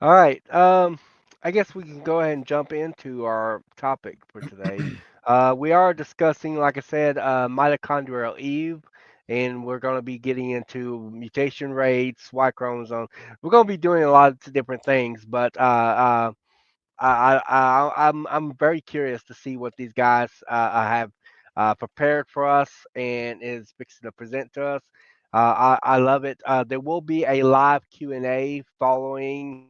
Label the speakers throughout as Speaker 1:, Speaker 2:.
Speaker 1: All right. I guess we can go ahead and jump into our topic for today. We are discussing, like I said, mitochondrial Eve, and we're going to be getting into mutation rates, Y chromosome. We're going to be doing a lot of different things, but I'm very curious to see what these guys have prepared for us and is fixing to present to us. I love it. There will be a live Q&A following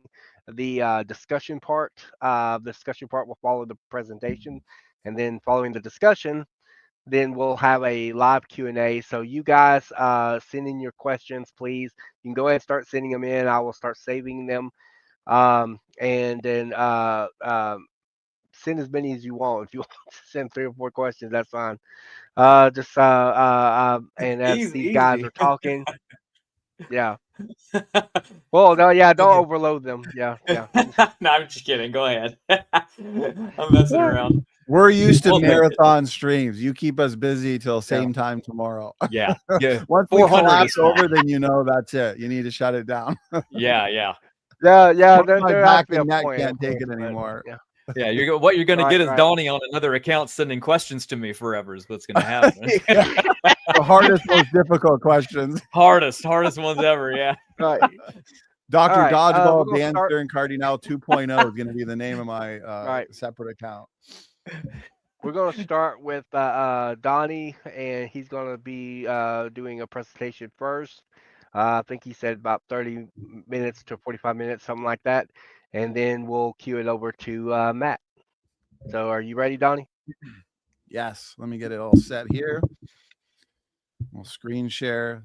Speaker 1: the discussion part. The discussion part will follow the presentation, and then following the discussion, then we'll have a live Q&A. So you guys send in your questions, please. You can go ahead and start sending them in. I will start saving them, and then send as many as you want. If you want to send 3 or 4 questions, that's fine. And as
Speaker 2: Easy,
Speaker 1: these guys
Speaker 2: easy.
Speaker 1: are talking, yeah. Well, no, yeah, don't
Speaker 2: Okay.
Speaker 1: overload them. Yeah, yeah.
Speaker 2: No, I'm just kidding. Go ahead. I'm messing around.
Speaker 3: We're used to
Speaker 2: Well, no,
Speaker 3: marathon streams. You keep us busy till
Speaker 1: Yeah.
Speaker 3: same time tomorrow.
Speaker 2: yeah, yeah.
Speaker 3: Once we
Speaker 2: 400
Speaker 3: collapse
Speaker 2: is fine.
Speaker 3: over, then you know that's it. You need to shut it down.
Speaker 2: Yeah, yeah,
Speaker 1: Yeah, yeah,
Speaker 3: Once
Speaker 1: there,
Speaker 3: my
Speaker 1: there has
Speaker 3: back
Speaker 1: to be a
Speaker 3: and neck
Speaker 1: point, of
Speaker 3: can't take
Speaker 1: course,
Speaker 3: it
Speaker 1: but
Speaker 3: anymore.
Speaker 1: yeah.
Speaker 2: yeah. What you're gonna
Speaker 1: Right,
Speaker 2: get is
Speaker 1: right.
Speaker 2: Donny on another account sending questions to me forever. Is what's gonna happen.
Speaker 3: Yeah, the hardest, most difficult questions.
Speaker 2: hardest ones ever. Yeah.
Speaker 1: Right. All
Speaker 3: Dr.
Speaker 1: right. We're
Speaker 3: Dodgeball
Speaker 1: gonna start.
Speaker 3: Dancer and Cardinal 2.0 is going to be the name of my
Speaker 1: Right.
Speaker 3: separate account.
Speaker 1: We're gonna start with Donnie, and he's gonna be doing a presentation first. I think he said about 30 minutes to 45 minutes, something like that, and then we'll cue it over to Matt. So, are you ready, Donnie?
Speaker 3: Yes, let me get it all set here. We'll screen share.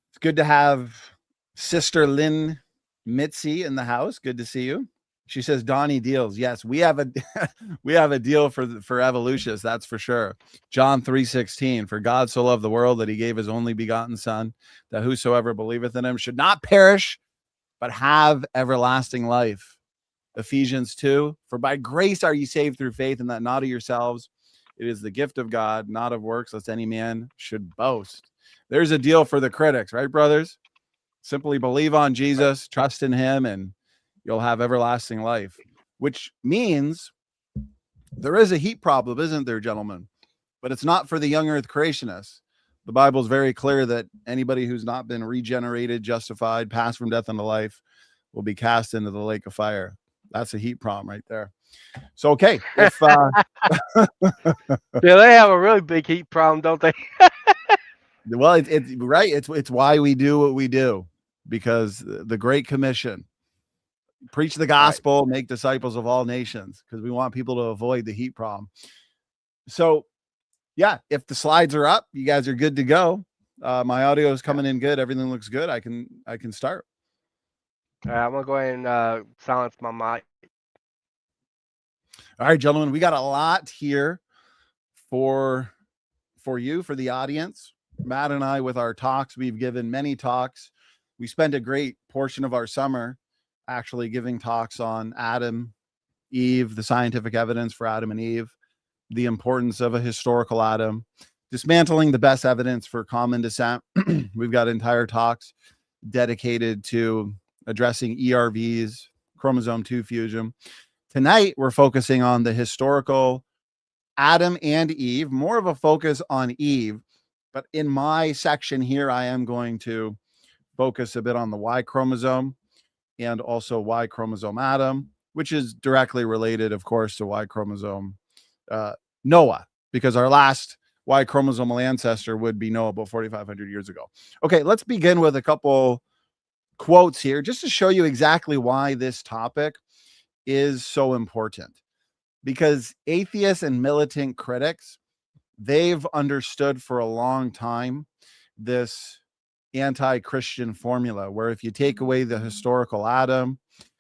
Speaker 3: It's good to have Sister Lynn Mitzi in the house. Good to see you. She says Donnie deals. Yes, we have a we have a deal for Evolutius, that's for sure. John 3:16, for God so loved the world that he gave his only begotten son, that whosoever believeth in him should not perish, but have everlasting life. Ephesians 2, for by grace are ye saved through faith, and that not of yourselves. It is the gift of God, not of works, lest any man should boast. There's a deal for the critics, right, brothers? Simply believe on
Speaker 1: Right.
Speaker 3: Jesus, trust in him, and you'll have everlasting life, which means there is a heat problem, isn't there, gentlemen? But it's not for the young earth creationists. The Bible is very clear that anybody who's not been regenerated, justified, passed from death unto life will be cast into the lake of fire. That's a heat problem right there. So, okay, if
Speaker 1: Yeah, they have a really big heat problem, don't they?
Speaker 3: well, it's right. It's why we do what we do, because the Great Commission, preach the
Speaker 1: Right.
Speaker 3: gospel, make disciples of all nations, because we want people to avoid the heat problem. So, yeah, if the slides are up, you guys are good to go. My audio is
Speaker 1: Yeah.
Speaker 3: coming in good. Everything looks good. I can start.
Speaker 1: All right, I'm gonna go ahead and silence my mic.
Speaker 3: All right, gentlemen, we got a lot here for you, for the audience. Matt and I, with our talks, we've given many talks. We spent a great portion of our summer actually giving talks on Adam, Eve, the scientific evidence for Adam and Eve, the importance of a historical Adam, dismantling the best evidence for common descent. We've got entire talks dedicated to addressing ERVs, chromosome 2 fusion. Tonight, we're focusing on the historical Adam and Eve, more of a focus on Eve. But in my section here, I am going to focus a bit on the Y chromosome and also Y chromosome Adam, which is directly related, of course, to Y chromosome Noah, because our last Y chromosomal ancestor would be Noah about 4,500 years ago. Okay, let's begin with a couple quotes here just to show you exactly why this topic is so important. Because atheists and militant critics, they've understood for a long time this anti-Christian formula where if you take away the historical Adam,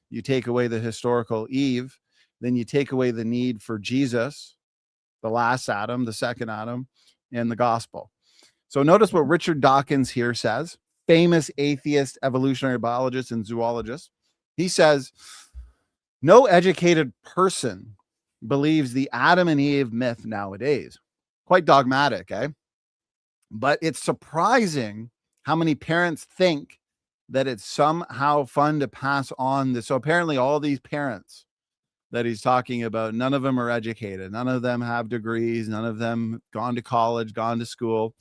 Speaker 3: you take away the historical Eve, then you take away the need for Jesus, the last Adam, the second Adam, and the gospel. So notice what Richard Dawkins here says, famous atheist, evolutionary biologist, and zoologist. He says, no educated person believes the Adam and Eve myth nowadays. Quite dogmatic, eh? But it's surprising how many parents think that it's somehow fun to pass on this. So apparently all these parents that he's talking about, none of them are educated. None of them have degrees. None of them gone to college, gone to school.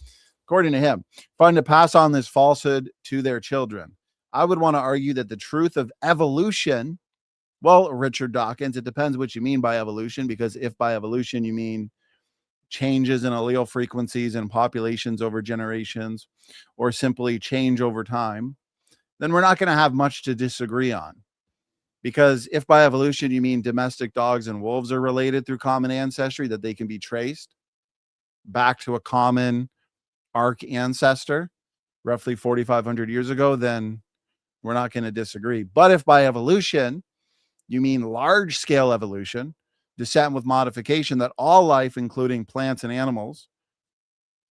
Speaker 3: According to him, fun to pass on this falsehood to their children. I would want to argue that the truth of evolution, well, Richard Dawkins, it depends what you mean by evolution, because if by evolution you mean changes in allele frequencies and populations over generations, or simply change over time, then we're not going to have much to disagree on. Because if by evolution you mean domestic dogs and wolves are related through common ancestry, that they can be traced back to a common arc ancestor roughly 4,500 years ago, then we're not going to disagree. But if by evolution you mean large scale evolution, descent with modification, that all life, including plants and animals,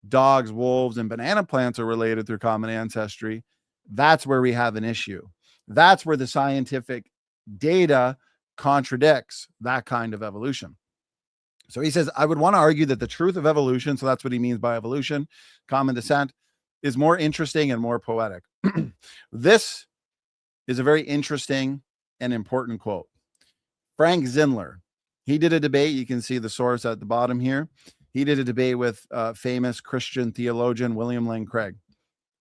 Speaker 3: dogs, wolves, and banana plants are related through common ancestry, that's where we have an issue. That's where the scientific data contradicts that kind of evolution. So he says, I would want to argue that the truth of evolution, so that's what he means by evolution, common descent, is more interesting and more poetic. This is a very interesting and important quote. Frank Zindler, he did a debate. You can see the source at the bottom here. He did a debate with famous Christian theologian William Lane Craig.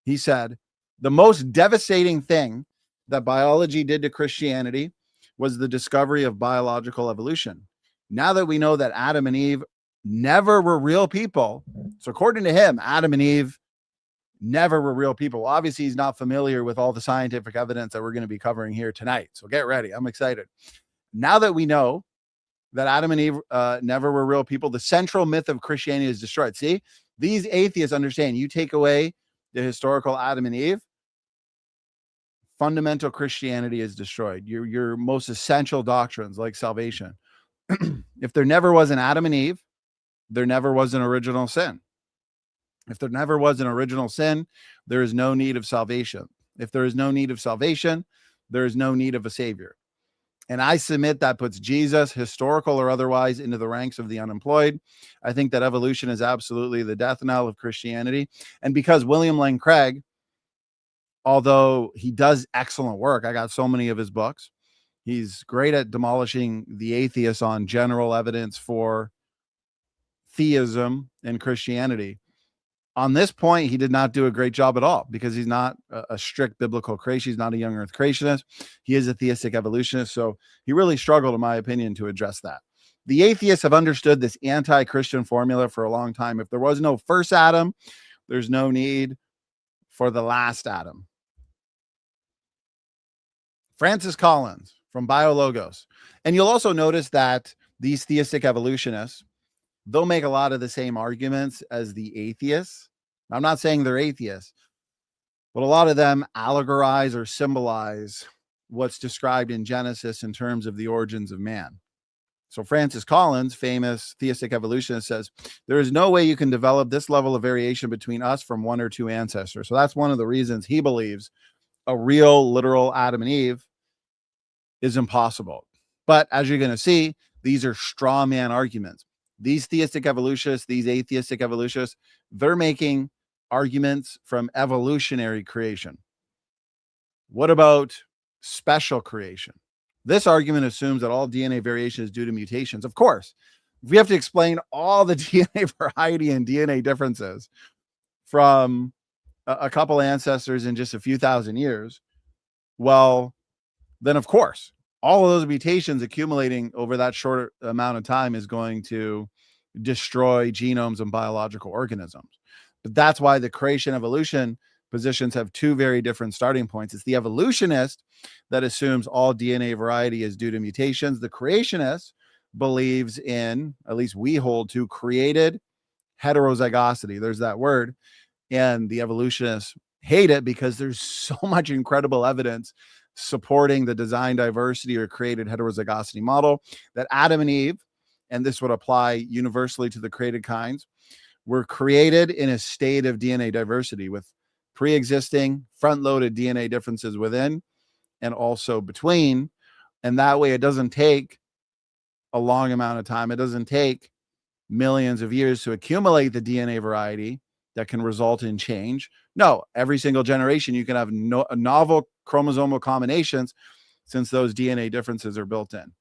Speaker 3: He said, the most devastating thing that biology did to Christianity was the discovery of biological evolution. Now that we know that Adam and Eve never were real people, so according to him, Adam and Eve never were real people. Obviously, he's not familiar with all the scientific evidence that we're going to be covering here tonight. So get ready. I'm excited. Now that we know that Adam and Eve never were real people, the central myth of Christianity is destroyed. See, these atheists understand, you take away the historical Adam and Eve, fundamental Christianity is destroyed. Your most essential doctrines like salvation. If there never was an Adam and Eve, there never was an original sin. If there never was an original sin, there is no need of salvation. If there is no need of salvation, there is no need of a savior. And I submit that puts Jesus, historical or otherwise, into the ranks of the unemployed. I think that evolution is absolutely the death knell of Christianity. And because William Lane Craig, although he does excellent work, I got so many of his books, he's great at demolishing the atheists on general evidence for theism and Christianity. On this point, he did not do a great job at all, because he's not a strict biblical creationist. He's not a young earth creationist. He is a theistic evolutionist. So he really struggled, in my opinion, to address that. The atheists have understood this anti-Christian formula for a long time. If there was no first Adam, there's no need for the last Adam. Francis Collins from BioLogos. And you'll also notice that these theistic evolutionists, they'll make a lot of the same arguments as the atheists. I'm not saying they're atheists, but a lot of them allegorize or symbolize what's described in Genesis in terms of the origins of man. So Francis Collins, famous theistic evolutionist, says, there is no way you can develop this level of variation between us from one or two ancestors. So that's one of the reasons he believes a real, literal Adam and Eve is impossible. But as you're going to see, these are straw man arguments. These theistic evolutionists, these atheistic evolutionists, they're making arguments from evolutionary creation. What about special creation? This argument assumes that all DNA variation is due to mutations. Of course, we have to explain all the DNA variety and DNA differences from a couple ancestors in just a few thousand years. Well, then of course, all of those mutations accumulating over that short amount of time is going to destroy genomes and biological organisms. But that's why the creation evolution positions have two very different starting points. It's the evolutionist that assumes all DNA variety is due to mutations. The creationist believes in, at least we hold to, created heterozygosity. There's that word. And the evolutionists hate it because there's so much incredible evidence supporting the design diversity or created heterozygosity model that Adam and Eve, and this would apply universally to the created kinds, were created in a state of DNA diversity with pre-existing front-loaded DNA differences within and also between. And that way it doesn't take a long amount of time. It doesn't take millions of years to accumulate the DNA variety that can result in change. No, every single generation you can have novel chromosomal combinations since those DNA differences are built in.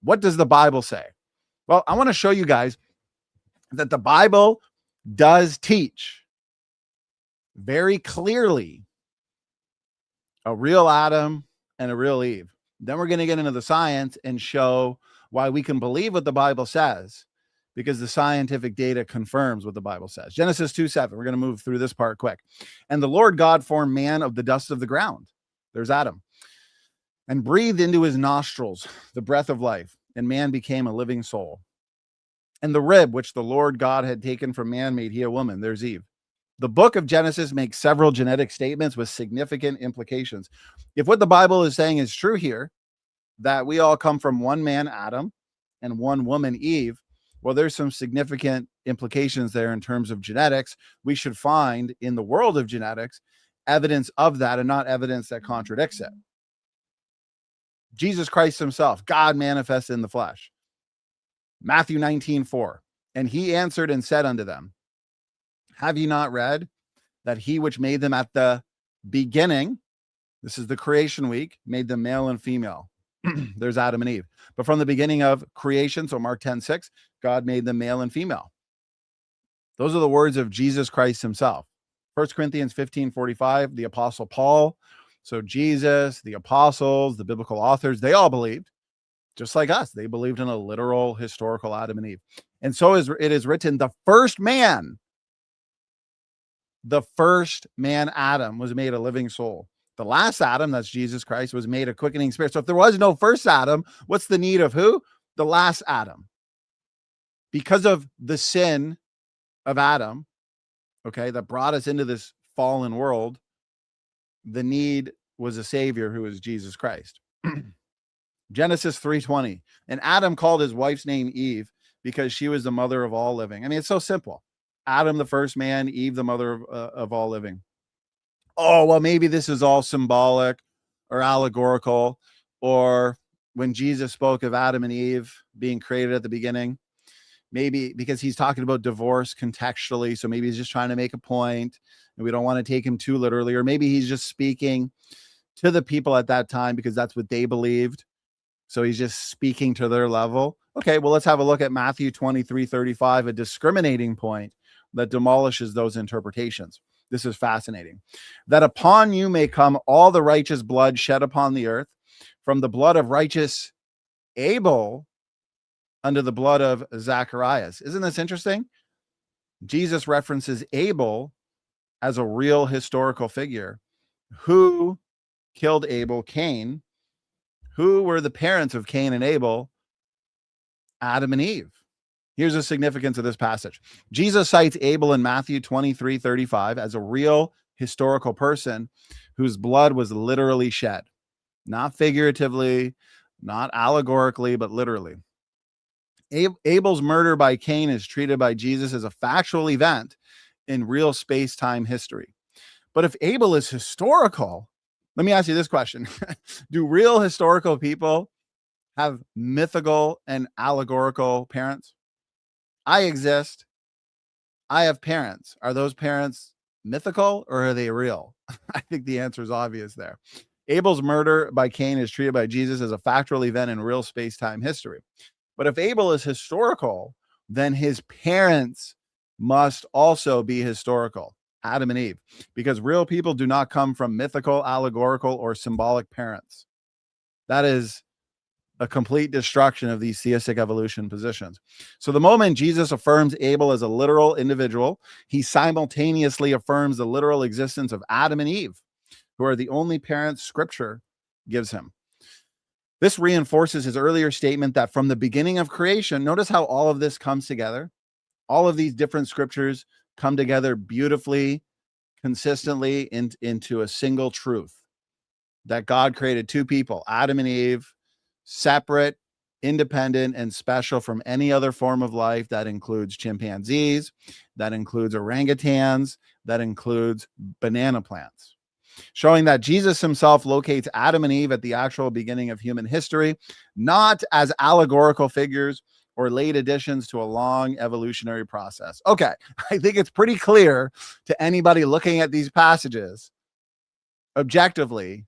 Speaker 3: What does the Bible say? Well, I want to show you guys that the Bible does teach very clearly a real Adam and a real Eve. Then we're going to get into the science and show why we can believe what the Bible says, because the scientific data confirms what the Bible says. Genesis 2:7. We're going to move through this part quick. And the Lord God formed man of the dust of the ground. There's Adam. And breathed into his nostrils the breath of life, and man became a living soul. And the rib which the Lord God had taken from man made he a woman. There's Eve. The book of Genesis makes several genetic statements with significant implications. If what the Bible is saying is true here, that we all come from one man, Adam, and one woman, Eve, well, there's some significant implications there in terms of genetics. We should find in the world of genetics evidence of that and not evidence that contradicts it. Jesus Christ himself, God manifested in the flesh. Matthew 19:4. And he answered and said unto them, have ye not read that he which made them at the beginning, this is the creation week, made them male and female? There's Adam and Eve. But from the beginning of creation, so Mark 10:6, God made them male and female. Those are the words of Jesus Christ himself. 1 Corinthians 15:45, the Apostle Paul. So Jesus, the apostles, the biblical authors, they all believed, just like us. They believed in a literal historical Adam and Eve. And so it is written, the first man, Adam, was made a living soul. The last Adam, that's Jesus Christ, was made a quickening spirit. So if there was no first Adam, what's the need of who? The last Adam. Because of the sin of Adam, okay, that brought us into this fallen world, the need was a savior who is Jesus Christ. Genesis 3:20. And Adam called his wife's name Eve because she was the mother of all living. I mean, it's so simple. Adam, the first man, Eve, the mother of all living. Oh, well, maybe this is all symbolic or allegorical, or when Jesus spoke of Adam and Eve being created at the beginning, maybe because he's talking about divorce contextually. So maybe he's just trying to make a point and we don't want to take him too literally, or maybe he's just speaking to the people at that time because that's what they believed. So he's just speaking to their level. Okay, well, let's have a look at Matthew 23:35, a discriminating point that demolishes those interpretations. This is fascinating. That upon you may come all the righteous blood shed upon the earth, from the blood of righteous Abel unto the blood of Zacharias. Isn't this interesting? Jesus references Abel as a real historical figure. Who killed Abel? Cain. Who were the parents of Cain and Abel? Adam and Eve. Here's the significance of this passage. Jesus cites Abel in Matthew 23:35 as a real historical person whose blood was literally shed, not figuratively, not allegorically, but literally. Abel's murder by Cain is treated by Jesus as a factual event in real space-time history. But if Abel is historical, let me ask you this question. Do real historical people have mythical and allegorical parents? I exist. I have parents. Are those parents mythical or are they real? I think the answer is obvious there. Abel's murder by Cain is treated by Jesus as a factual event in real space-time history. But if Abel is historical, then his parents must also be historical, Adam and Eve, because real people do not come from mythical, allegorical, or symbolic parents. That is a complete destruction of these theistic evolution positions. So the moment Jesus affirms Abel as a literal individual, he simultaneously affirms the literal existence of Adam and Eve, who are the only parents Scripture gives him. This reinforces his earlier statement that from the beginning of creation, notice how all of this comes together. All of these different scriptures come together beautifully, consistently into a single truth, that God created two people, Adam and Eve, separate, independent, and special from any other form of life. That includes chimpanzees, that includes orangutans, that includes banana plants, showing that Jesus himself locates Adam and Eve at the actual beginning of human history, not as allegorical figures or late additions to a long evolutionary process. Okay, I think it's pretty clear to anybody looking at these passages objectively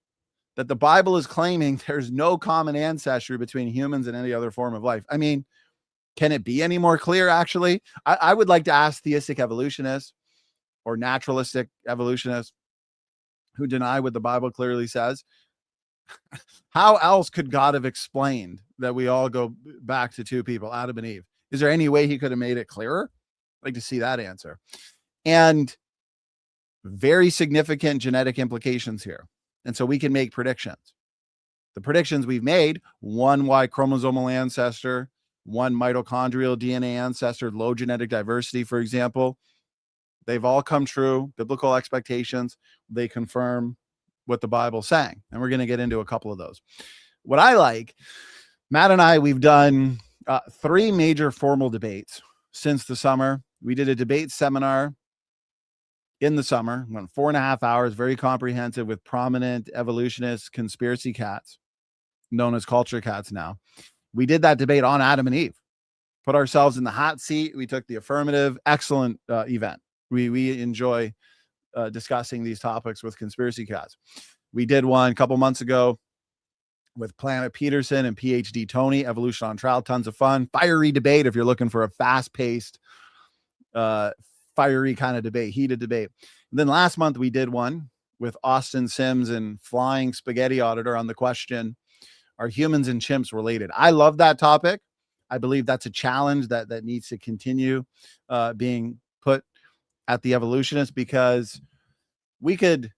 Speaker 3: that the Bible is claiming there's no common ancestry between humans and any other form of life. I mean, can it be any more clear, actually? I would like to ask theistic evolutionists or naturalistic evolutionists who deny what the Bible clearly says, how else could God have explained that we all go back to two people, Adam and Eve? Is there any way he could have made it clearer? I'd like to see that answer. And very significant genetic implications here. And so we can make predictions. The predictions we've made, one Y chromosomal ancestor, one mitochondrial DNA ancestor, low genetic diversity, for example, they've all come true. Biblical expectations, they confirm what the Bible's saying. And we're going to get into a couple of those. What I like, Matt and I, we've done 3 major formal debates since the summer. We did a debate seminar in the summer, went 4.5 hours, very comprehensive, with prominent evolutionists, conspiracy cats, known as culture cats now. We did that debate on Adam and Eve, put ourselves in the hot seat. We took the affirmative. Excellent event. We enjoy discussing these topics with conspiracy cats. We did one a couple months ago with Planet Peterson and PhD Tony, Evolution on Trial. Tons of fun. Fiery debate if you're looking for a fast-paced, fiery kind of debate, heated debate. And then last month we did one with Austin Sims and Flying Spaghetti Auditor on the question, are humans and chimps related? I love that topic. I believe that's a challenge that needs to continue being put at the evolutionists, because we could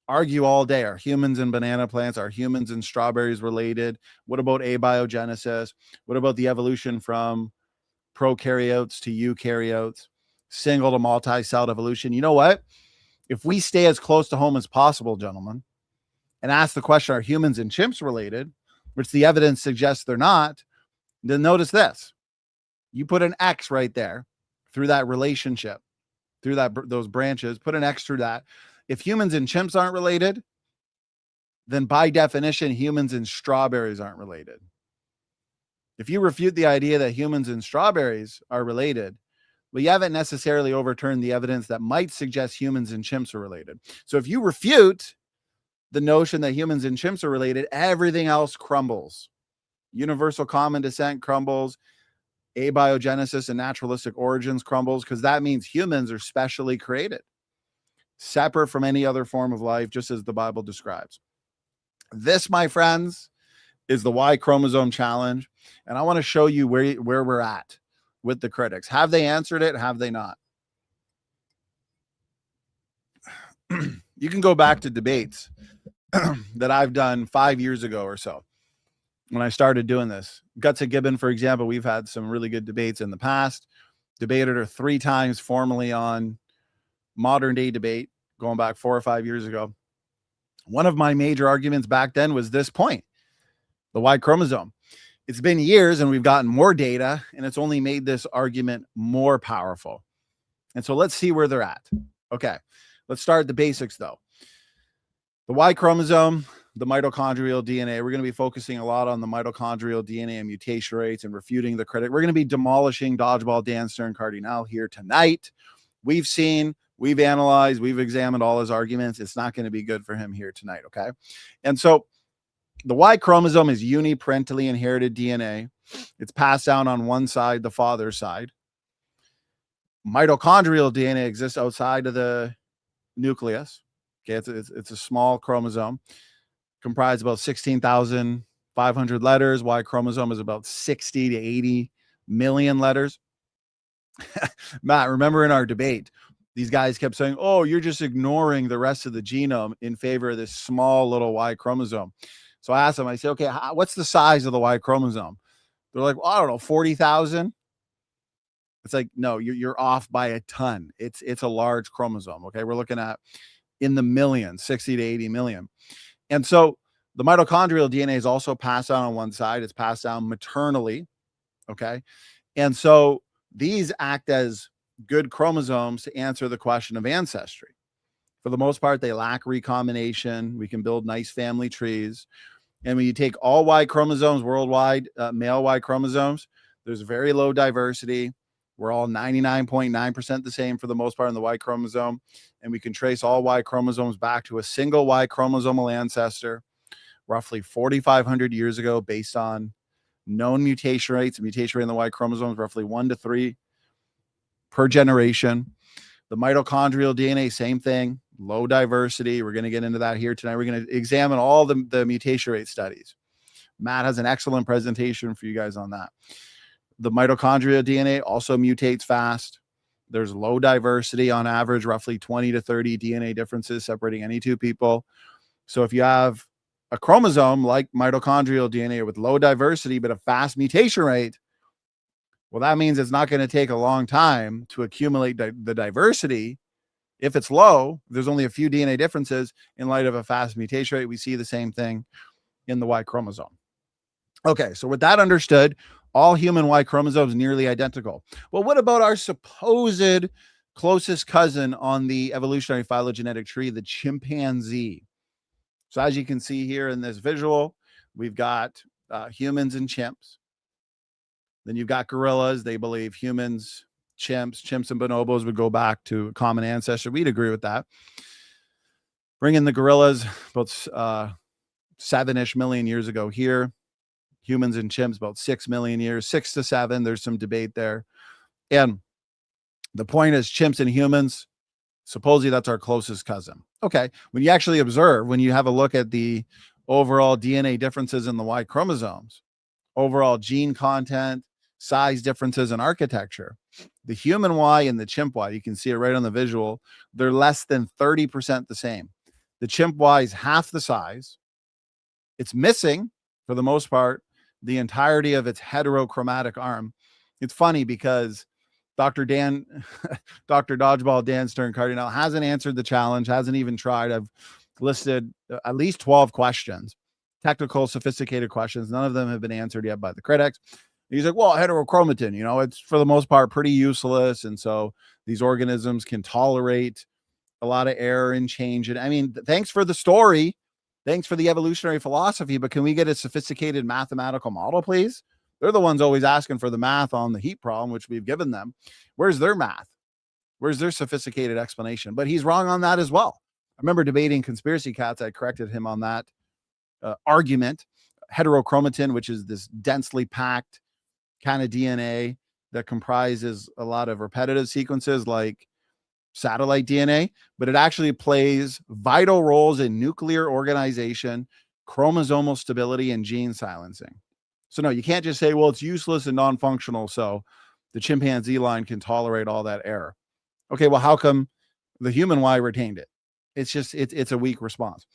Speaker 3: argue all day, are humans and banana plants, are humans and strawberries related? What about abiogenesis? What about the evolution from prokaryotes to eukaryotes, single to multi-celled evolution? You know what? If we stay as close to home as possible, gentlemen, and ask the question, are humans and chimps related, which the evidence suggests they're not, then notice this. You put an X right there through that relationship, through those branches, put an X through that. If humans and chimps aren't related, then by definition, humans and strawberries aren't related. If you refute the idea that humans and strawberries are related, well, you haven't necessarily overturned the evidence that might suggest humans and chimps are related. So if you refute the notion that humans and chimps are related, everything else crumbles. Universal common descent crumbles. Abiogenesis and naturalistic origins crumbles, because that means humans are specially created, separate from any other form of life, just as the Bible describes. This, my friends, is the Y chromosome challenge. And I want to show you where we're at with the critics. Have they answered it? Have they not? You can go back to debates that I've done 5 years ago or so when I started doing this. Guts of Gibbon, for example, we've had some really good debates in the past. Debated her 3 times formally on Modern Day Debate, going back 4 or 5 years ago. One of my major arguments back then was this point, the Y chromosome. It's been years and we've gotten more data, and it's only made this argument more powerful. And so let's see where they're at. Okay, let's start at the basics though. The Y chromosome, the mitochondrial DNA. We're going to be focusing a lot on the mitochondrial DNA and mutation rates and refuting the critic. We're going to be demolishing Dodgeball Dan Stern Cardinal here tonight. We've seen, we've analyzed, we've examined all his arguments. It's not going to be good for him here tonight, okay? And so the Y chromosome is uniparentally inherited DNA. It's passed down on one side, the father's side. Mitochondrial DNA exists outside of the nucleus. Okay, it's a small chromosome, comprised about 16,500 letters. Y chromosome is about 60 to 80 million letters. Matt, remember in our debate, these guys kept saying, oh, you're just ignoring the rest of the genome in favor of this small little Y chromosome. So I asked them, I said, okay, what's the size of the Y chromosome? They're like, well, I don't know, 40,000. It's like, no, you're off by a ton. It's a large chromosome. Okay. We're looking at in the millions, 60 to 80 million. And so the mitochondrial DNA is also passed down on one side. It's passed down maternally. Okay. And so these act as good chromosomes to answer the question of ancestry. For the most part, they lack recombination. We can build nice family trees. And when you take all Y chromosomes worldwide, male Y chromosomes, There's very low diversity. We're all 99.9% the same for the most part in the Y chromosome. And we can trace all Y chromosomes back to a single Y chromosomal ancestor roughly 4,500 years ago based on known mutation rates. A mutation rate in the Y chromosome is roughly 1 to 3 per generation. The mitochondrial DNA, same thing, low diversity. We're going to get into that here tonight. We're going to examine all the mutation rate studies. Matt has an excellent presentation for you guys on that. The mitochondrial DNA also mutates fast. There's low diversity on average, roughly 20 to 30 DNA differences separating any two people. So if you have a chromosome like mitochondrial DNA with low diversity but a fast mutation rate, well, that means it's not going to take a long time to accumulate the diversity. If it's low, there's only a few DNA differences in light of a fast mutation rate. We see the same thing in the Y chromosome. Okay, so with that understood, all human Y chromosomes nearly identical. Well, what about our supposed closest cousin on the evolutionary phylogenetic tree, the chimpanzee? So as you can see here in this visual, we've got humans and chimps. Then you've got gorillas. They believe humans, chimps and bonobos would go back to a common ancestor. We'd agree with that. Bring in the gorillas, about 7-ish million years ago here. Humans and chimps, about 6 million years, 6 to 7. There's some debate there. And the point is chimps and humans, supposedly that's our closest cousin. Okay. When you actually observe, when you have a look at the overall DNA differences in the Y chromosomes, overall gene content, size differences in architecture, the human Y and the chimp Y, you can see it right on the visual, they're less than 30% the same. The chimp Y is half the size. It's missing, for the most part, the entirety of its heterochromatic arm. It's funny because Dr. Dodgeball Dan Stern Cardinal hasn't answered the challenge, hasn't even tried. I've listed at least 12 questions, technical, sophisticated questions. None of them have been answered yet by the critics. He's like, well, heterochromatin, it's for the most part pretty useless. And so these organisms can tolerate a lot of error and change. And I mean, thanks for the story. Thanks for the evolutionary philosophy, but can we get a sophisticated mathematical model, please? They're the ones always asking for the math on the heat problem, which we've given them. Where's their math? Where's their sophisticated explanation? But he's wrong on that as well. I remember debating Conspiracy Cats. I corrected him on that argument. Heterochromatin, which is this densely packed kind of DNA that comprises a lot of repetitive sequences like satellite DNA, but it actually plays vital roles in nuclear organization, chromosomal stability, and gene silencing. So no, you can't just say, well, it's useless and non-functional, so the chimpanzee line can tolerate all that error. Okay, well, how come the human Y retained it? It's just, it's a weak response.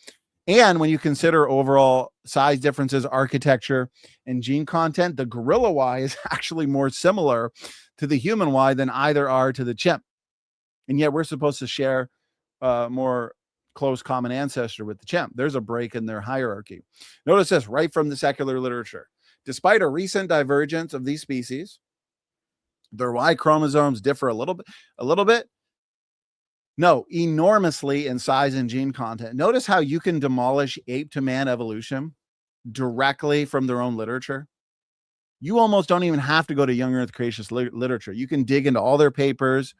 Speaker 3: And when you consider overall size differences, architecture, and gene content, the gorilla Y is actually more similar to the human Y than either are to the chimp. And yet we're supposed to share more close common ancestor with the chimp. There's a break in their hierarchy. Notice this right from the secular literature. Despite a recent divergence of these species, their Y chromosomes differ a little bit. No, enormously in size and gene content. Notice how you can demolish ape to man evolution directly from their own literature. You almost don't even have to go to young earth creationist literature. You can dig into all their papers.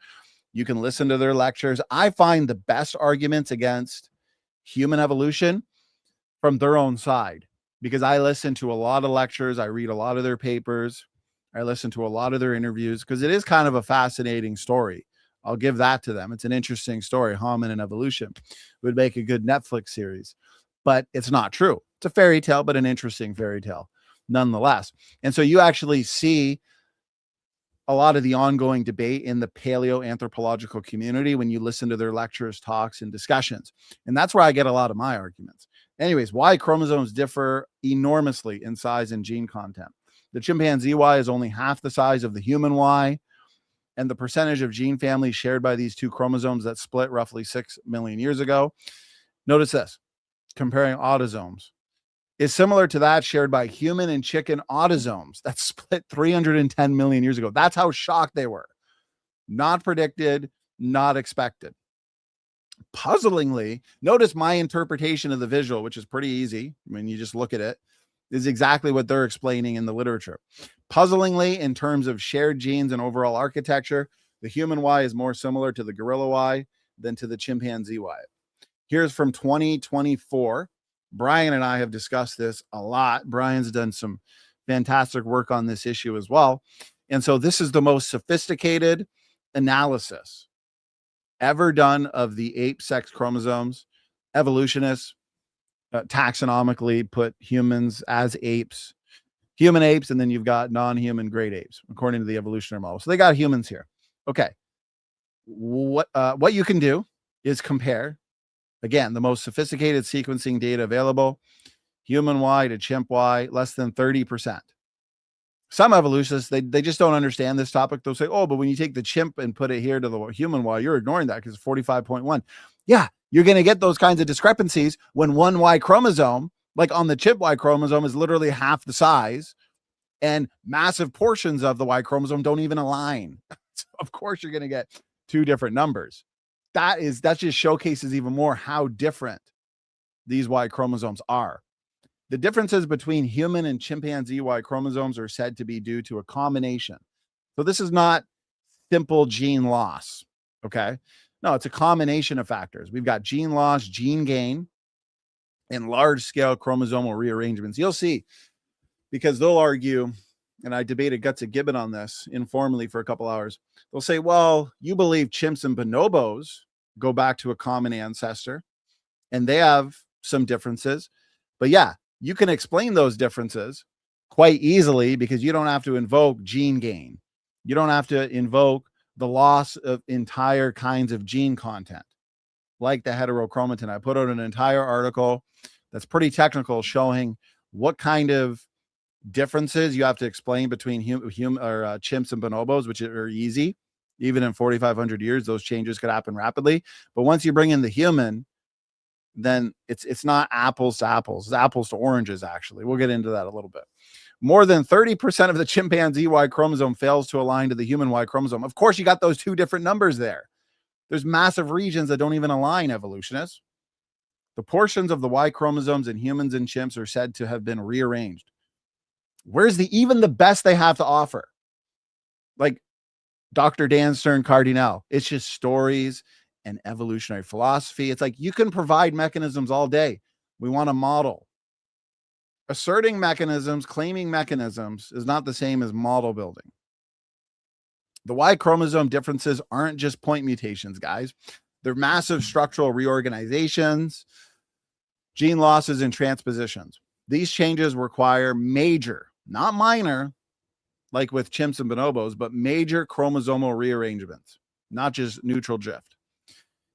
Speaker 3: You can listen to their lectures. I find the best arguments against human evolution from their own side, because I listen to a lot of lectures. I read a lot of their papers. I listen to a lot of their interviews because it is kind of a fascinating story. I'll give that to them. It's an interesting story. Hominin and evolution would make a good Netflix series, but it's not true. It's a fairy tale, but an interesting fairy tale nonetheless. And so you actually see a lot of the ongoing debate in the paleoanthropological community when you listen to their lectures, talks, and discussions. And that's where I get a lot of my arguments. Anyways, Y chromosomes differ enormously in size and gene content. The chimpanzee Y is only half the size of the human Y, and the percentage of gene families shared by these two chromosomes that split roughly 6 million years ago. Notice this, comparing autosomes, is similar to that shared by human and chicken autosomes that split 310 million years ago. That's how shocked they were. Not predicted, not expected. Puzzlingly, notice my interpretation of the visual, which is pretty easy when you just look at it, is exactly what they're explaining in the literature. Puzzlingly, in terms of shared genes and overall architecture, the human Y is more similar to the gorilla Y than to the chimpanzee Y. Here's from 2024. Brian and I have discussed this a lot. Brian's done some fantastic work on this issue as well. And so this is the most sophisticated analysis ever done of the ape sex chromosomes. Evolutionists taxonomically put humans as apes, human apes, and then you've got non-human great apes, according to the evolutionary model. So they got humans here. Okay. What you can do is compare, again, the most sophisticated sequencing data available, human Y to chimp Y, less than 30%. Some evolutionists, they just don't understand this topic. They'll say, oh, but when you take the chimp and put it here to the human Y, you're ignoring that because it's 45.1. Yeah, you're going to get those kinds of discrepancies when one Y chromosome, like on the chimp Y chromosome, is literally half the size, and massive portions of the Y chromosome don't even align. So of course, you're going to get two different numbers. That just showcases even more how different these Y chromosomes are. The differences between human and chimpanzee Y chromosomes are said to be due to a combination. So this is not simple gene loss, okay? No, it's a combination of factors. We've got gene loss, gene gain, and large-scale chromosomal rearrangements. You'll see, because they'll argue, and I debated Gutsy Gibbon on this informally for a couple hours. They'll say, well, you believe chimps and bonobos go back to a common ancestor, and they have some differences. But yeah, you can explain those differences quite easily because you don't have to invoke gene gain. You don't have to invoke the loss of entire kinds of gene content, like the heterochromatin. I put out an entire article that's pretty technical showing what kind of differences you have to explain between chimps and bonobos, which are easy. Even in 4,500 years, those changes could happen rapidly. But once you bring in the human, then it's not apples to apples. It's apples to oranges, actually. We'll get into that a little bit. More than 30% of the chimpanzee Y chromosome fails to align to the human Y chromosome. Of course, you got those two different numbers there. There's massive regions that don't even align, evolutionists. The portions of the Y chromosomes in humans and chimps are said to have been rearranged. Where's even the best they have to offer? Like Dr. Dan Stern-Cardinal. It's just stories and evolutionary philosophy. It's like you can provide mechanisms all day. We want a model. Asserting mechanisms, claiming mechanisms is not the same as model building. The Y chromosome differences aren't just point mutations, guys. They're massive structural reorganizations, gene losses, and transpositions. These changes require major, not minor, like with chimps and bonobos, but major chromosomal rearrangements, not just neutral drift.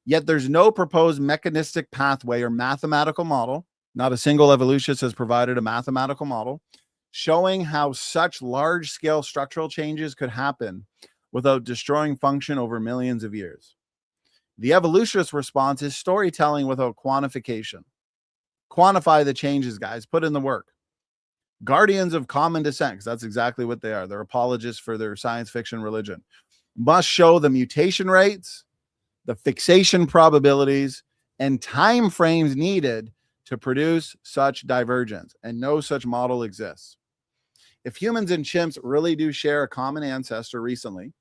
Speaker 3: Yet there's no proposed mechanistic pathway or mathematical model. Not a single evolutionist has provided a mathematical model showing how such large-scale structural changes could happen without destroying function over millions of years. The evolutionist response is storytelling without quantification. Quantify the changes, guys. Put in the work. Guardians of common descent, because that's exactly what they are. They're apologists for their science fiction religion. Must show the mutation rates, the fixation probabilities, and time frames needed to produce such divergence, and no such model exists. If humans and chimps really do share a common ancestor recently,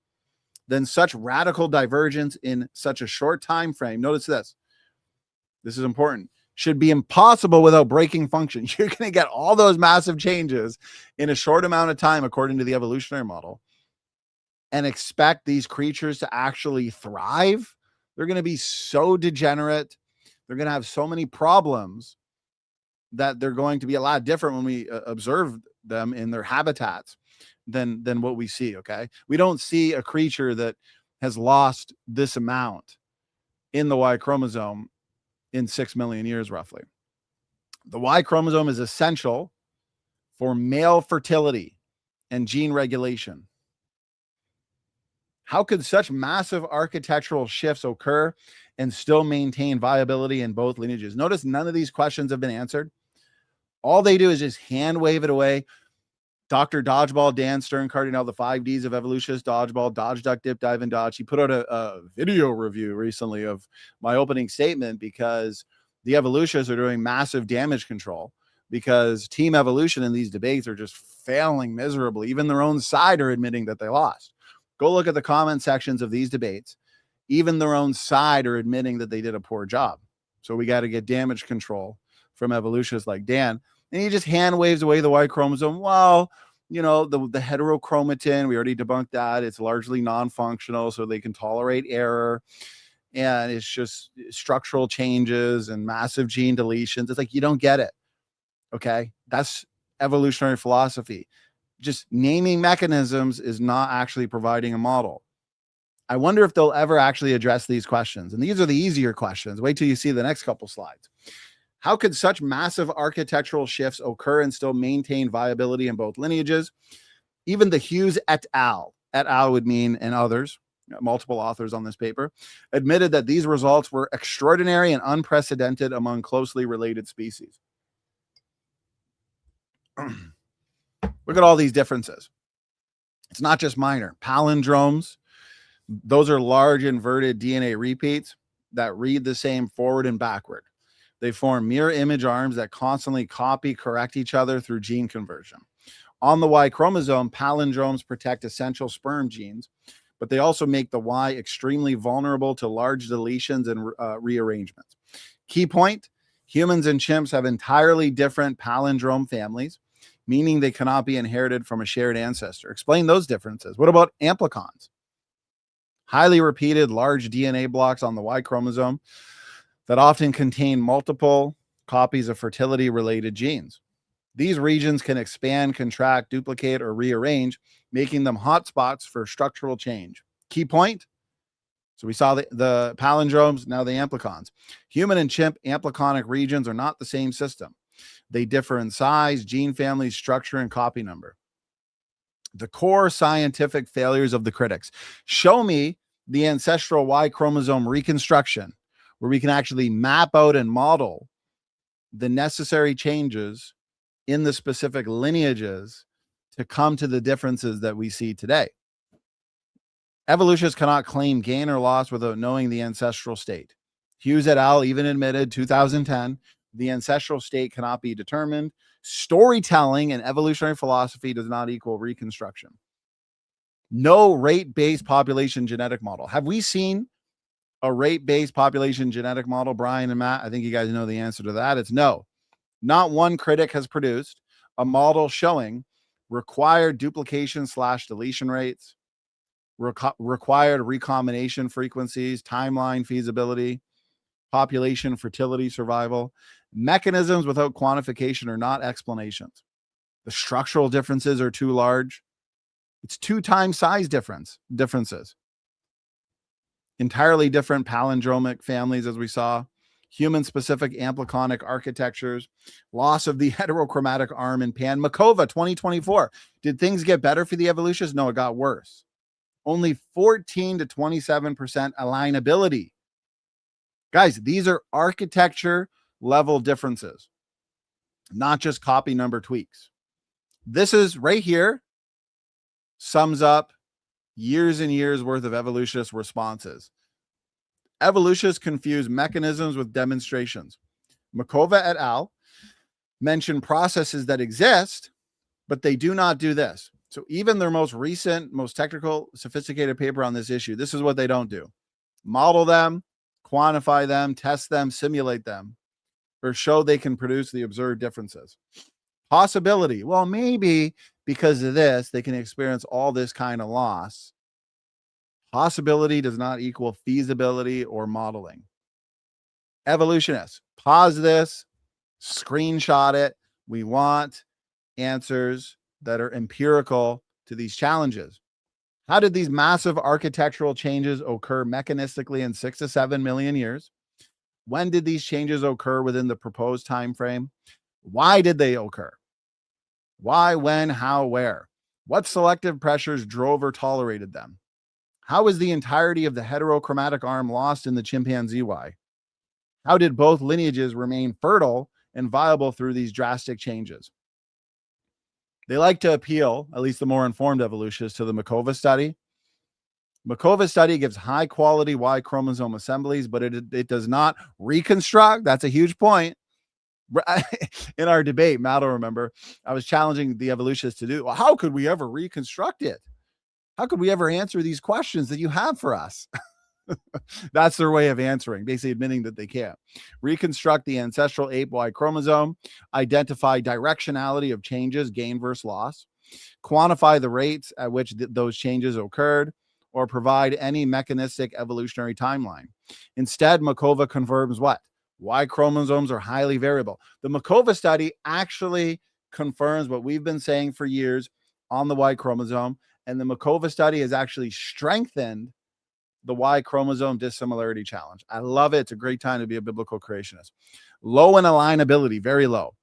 Speaker 3: then such radical divergence in such a short time frame, notice this is important, should be impossible without breaking function. You're going to get all those massive changes in a short amount of time, according to the evolutionary model, and expect these creatures to actually thrive. They're going to be so degenerate. They're going to have so many problems that they're going to be a lot different when we observe them in their habitats than what we see, okay? We don't see a creature that has lost this amount in the Y chromosome in 6 million years, roughly. The Y chromosome is essential for male fertility and gene regulation. How could such massive architectural shifts occur and still maintain viability in both lineages? Notice none of these questions have been answered. All they do is just hand wave it away. Dr. Dodgeball, Dan Stern-Cardinal, the 5 Ds of evolutionists, dodgeball, dodge, duck, dip, dive, and dodge. He put out a video review recently of my opening statement because the evolutionists are doing massive damage control because team evolution in these debates are just failing miserably. Even their own side are admitting that they lost. Go look at the comment sections of these debates. Even their own side are admitting that they did a poor job. So we got to get damage control from evolutionists like Dan. And he just hand waves away the Y chromosome. Well, you know, the heterochromatin, we already debunked that. It's largely non-functional, so they can tolerate error. And it's just structural changes and massive gene deletions. It's like, you don't get it. Okay. That's evolutionary philosophy. Just naming mechanisms is not actually providing a model. I wonder if they'll ever actually address these questions. And these are the easier questions. Wait till you see the next couple slides. How could such massive architectural shifts occur and still maintain viability in both lineages? Even the Hughes et al. Et al. Would mean, and others, multiple authors on this paper, admitted that these results were extraordinary and unprecedented among closely related species. Look at all these differences. It's not just minor. Palindromes, those are large inverted DNA repeats that read the same forward and backward. They form mirror image arms that constantly copy, correct each other through gene conversion. On the Y chromosome, palindromes protect essential sperm genes, but they also make the Y extremely vulnerable to large deletions and rearrangements. Key point, humans and chimps have entirely different palindrome families, meaning they cannot be inherited from a shared ancestor. Explain those differences. What about amplicons? Highly repeated large DNA blocks on the Y chromosome that often contain multiple copies of fertility-related genes. These regions can expand, contract, duplicate, or rearrange, making them hotspots for structural change. Key point? So we saw the palindromes, now the amplicons. Human and chimp ampliconic regions are not the same system. They differ in size, gene family, structure, and copy number. The core scientific failures of the critics. Show me the ancestral Y chromosome reconstruction where we can actually map out and model the necessary changes in the specific lineages to come to the differences that we see today. Evolutionists cannot claim gain or loss without knowing the ancestral state. Hughes et al. Even admitted 2010, the ancestral state cannot be determined. Storytelling and evolutionary philosophy does not equal reconstruction. No rate-based population genetic model. Have we seen a rate-based population genetic model, Brian and Matt? I think you guys know the answer to that. It's no. Not one critic has produced a model showing required duplication/deletion rates, required recombination frequencies, timeline feasibility, population fertility survival. Mechanisms without quantification are not explanations. The structural differences are too large. It's 2 times size differences. Entirely different palindromic families, as we saw. Human-specific ampliconic architectures. Loss of the heterochromatic arm in Pan. Makova, 2024. Did things get better for the evolutionists? No, it got worse. Only 14 to 27% alignability. Guys, these are architecture level differences, not just copy number tweaks. This is right here, sums up years and years worth of evolutionist responses. Evolutionists confuse mechanisms with demonstrations. Makova et al. Mention processes that exist, but they do not do this. So even their most recent, most technical, sophisticated paper on this issue, this is what they don't do. Model them, quantify them, test them, simulate them, or show they can produce the observed differences. Possibility. Well, maybe because of this, they can experience all this kind of loss. Possibility does not equal feasibility or modeling. Evolutionists, pause this, screenshot it. We want answers that are empirical to these challenges. How did these massive architectural changes occur mechanistically in 6 to 7 million years? When did these changes occur within the proposed time frame? Why did they occur? Why, when, how, where? What selective pressures drove or tolerated them? How is the entirety of the heterochromatic arm lost in the chimpanzee Y? How did both lineages remain fertile and viable through these drastic changes? They like to appeal, at least the more informed evolutionists, to the Makova study. Makova study gives high quality Y chromosome assemblies, but it does not reconstruct. That's a huge point. In our debate, Matt will remember, I was challenging the evolutionists to do, well, how could we ever reconstruct it? How could we ever answer these questions that you have for us? That's their way of answering, basically admitting that they can't. Reconstruct the ancestral ape Y chromosome, identify directionality of changes, gain versus loss, quantify the rates at which those changes occurred, or provide any mechanistic evolutionary timeline. Instead, Makova confirms what? Y chromosomes are highly variable. The Makova study actually confirms what we've been saying for years on the Y chromosome, and the Makova study has actually strengthened the Y chromosome dissimilarity challenge. I love it. It's a great time to be a biblical creationist. Low in alignability, very low,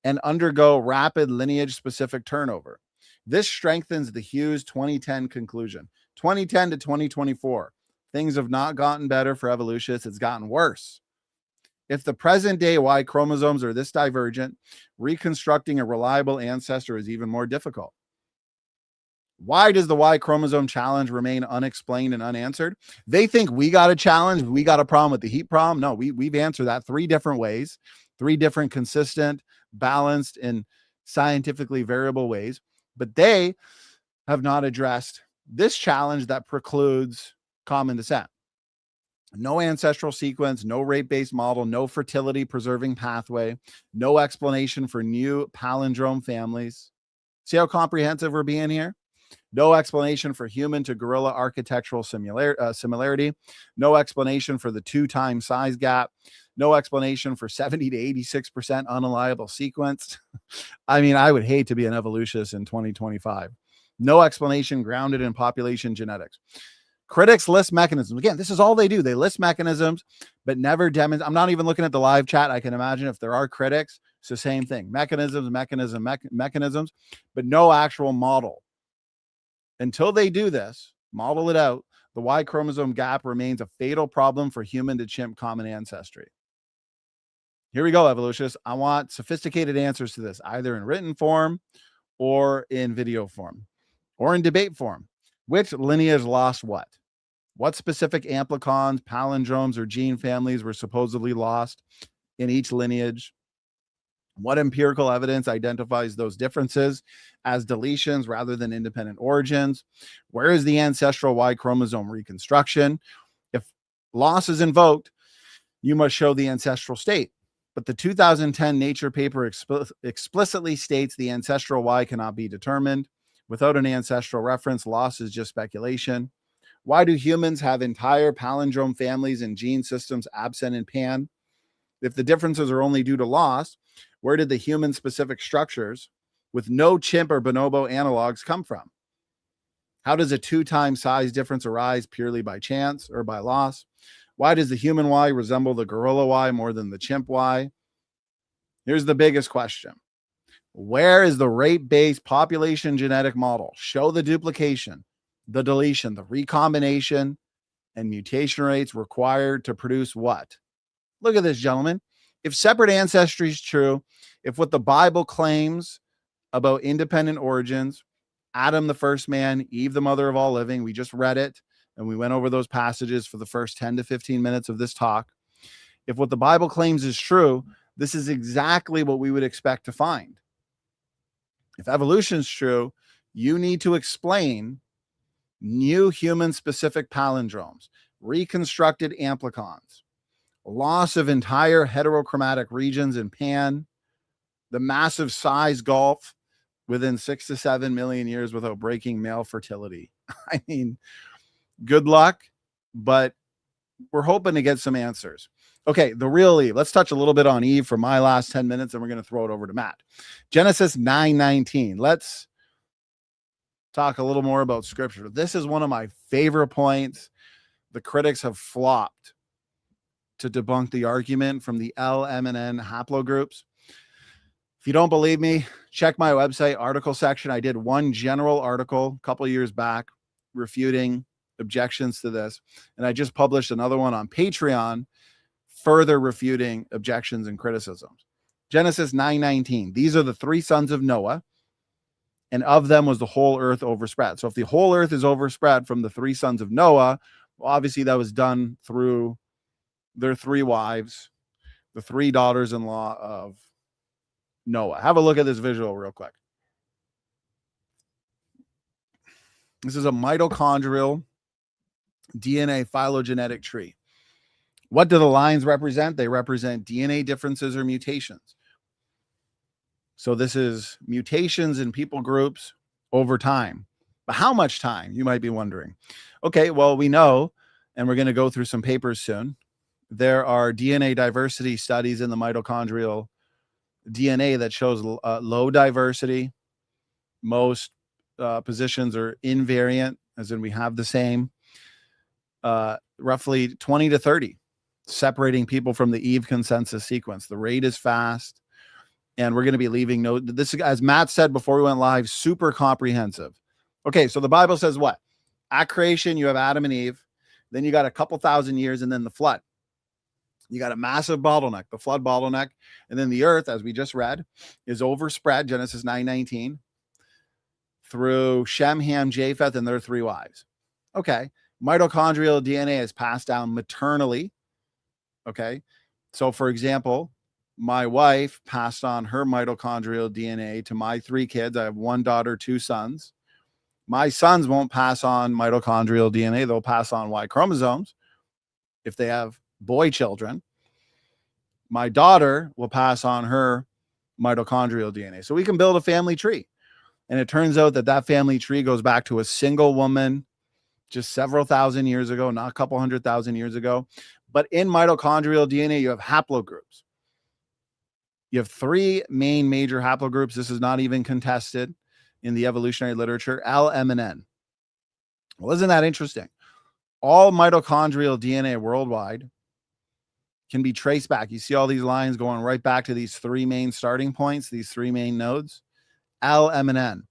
Speaker 3: and undergo rapid lineage-specific turnover. This strengthens the Hughes 2010 conclusion. 2010 to 2024, things have not gotten better for evolutionists. It's gotten worse. If the present-day Y chromosomes are this divergent, reconstructing a reliable ancestor is even more difficult. Why does the Y chromosome challenge remain unexplained and unanswered? They think we got a challenge. We got a problem with the heat problem. No, we've answered that 3 different ways, 3 different consistent, balanced, and scientifically variable ways. But they have not addressed this challenge that precludes common descent. No ancestral sequence, no rate-based model, no fertility preserving pathway, no explanation for new palindrome families. See how comprehensive we're being here? No explanation for human to gorilla architectural similarity. No explanation for the 2-time size gap. No explanation for 70 to 86% unreliable sequence. I mean, I would hate to be an evolutionist in 2025. No explanation grounded in population genetics. Critics list mechanisms. Again, this is all they do. They list mechanisms, but never demonstrate. I'm not even looking at the live chat. I can imagine if there are critics, it's the same thing. Mechanisms, but no actual model. Until they do this, model it out, the Y chromosome gap remains a fatal problem for human to chimp common ancestry. Here we go, evolutionists. I want sophisticated answers to this, either in written form or in video form or in debate form. Which lineage lost what? What specific amplicons, palindromes, or gene families were supposedly lost in each lineage? What empirical evidence identifies those differences as deletions rather than independent origins? Where is the ancestral Y chromosome reconstruction? If loss is invoked, you must show the ancestral state. But the 2010 Nature paper explicitly states the ancestral Y cannot be determined. Without an ancestral reference, loss is just speculation. Why do humans have entire palindrome families and gene systems absent in Pan? If the differences are only due to loss, where did the human-specific structures with no chimp or bonobo analogs come from? How does a 2-time size difference arise purely by chance or by loss? Why does the human Y resemble the gorilla Y more than the chimp Y? Here's the biggest question. Where is the rate-based population genetic model? Show the duplication, the deletion, the recombination, and mutation rates required to produce what? Look at this, gentlemen. If separate ancestry is true, if what the Bible claims about independent origins, Adam the first man, Eve the mother of all living, we just read it, and we went over those passages for the first 10 to 15 minutes of this talk. If what the Bible claims is true, this is exactly what we would expect to find. If evolution is true, you need to explain new human-specific palindromes, reconstructed amplicons, loss of entire heterochromatic regions in Pan, the massive size gulf within 6 to 7 million years without breaking male fertility. I mean, good luck, but we're hoping to get some answers. Okay, the real Eve. Let's touch a little bit on Eve for my last 10 minutes, and we're going to throw it over to Matt. Genesis 9:19. Let's talk a little more about scripture. This is one of my favorite points. The critics have flopped to debunk the argument from the L, M, and N haplogroups. If you don't believe me, check my website article section. I did one general article a couple years back refuting objections to this, and I just published another one on Patreon further refuting objections and criticisms. Genesis 9:19. These are the 3 sons of Noah, and of them was the whole earth overspread. So if the whole earth is overspread from the 3 sons of Noah, well, obviously that was done through their 3 wives, the 3 daughters-in-law of Noah. Have a look at this visual real quick. This is a mitochondrial DNA phylogenetic tree. What do the lines represent? They represent DNA differences or mutations. So this is mutations in people groups over time. But how much time, you might be wondering? Okay, well, we know, and we're going to go through some papers soon, there are DNA diversity studies in the mitochondrial DNA that shows low diversity. Most positions are invariant, as in we have the same, roughly 20 to 30, separating people from the Eve consensus sequence. The rate is fast, and we're going to be leaving no, this, as Matt said before we went live, super comprehensive. Okay, so the Bible says what? At creation, you have Adam and Eve, then you got a couple thousand years, and then the flood. You got a massive bottleneck, the flood bottleneck, and then the earth, as we just read, is overspread, Genesis 9:19, through Shem, Ham, Japheth, and their 3 wives. Okay, mitochondrial DNA is passed down maternally. Okay, so for example, my wife passed on her mitochondrial DNA to my 3 kids. I have 1 daughter, 2 sons. My sons won't pass on mitochondrial DNA. They'll pass on Y chromosomes if they have boy children. My daughter will pass on her mitochondrial DNA. So we can build a family tree. And it turns out that that family tree goes back to a single woman just several thousand years ago, not a couple 100,000 years ago. But in mitochondrial DNA, you have haplogroups. You have 3 main major haplogroups. This is not even contested in the evolutionary literature, L, M, and N. Well, isn't that interesting? All mitochondrial DNA worldwide can be traced back. You see all these lines going right back to these 3 main starting points, these 3 main nodes, L, M, and N.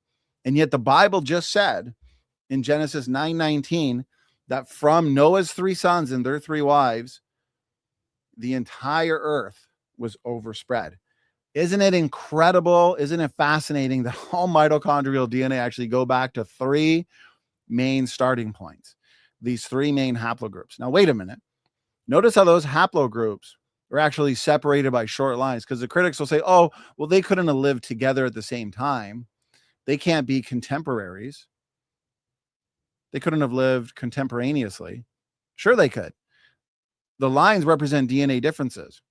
Speaker 3: And yet the Bible just said in Genesis 9:19 that from Noah's 3 sons and their 3 wives, the entire earth was overspread. Isn't it incredible? Isn't it fascinating that all mitochondrial DNA actually go back to 3 main starting points, these 3 main haplogroups? Now, wait a minute. Notice how those haplogroups are actually separated by short lines, because the critics will say, oh, well, they couldn't have lived together at the same time. They can't be contemporaries. They couldn't have lived contemporaneously. Sure, they could. The lines represent DNA differences.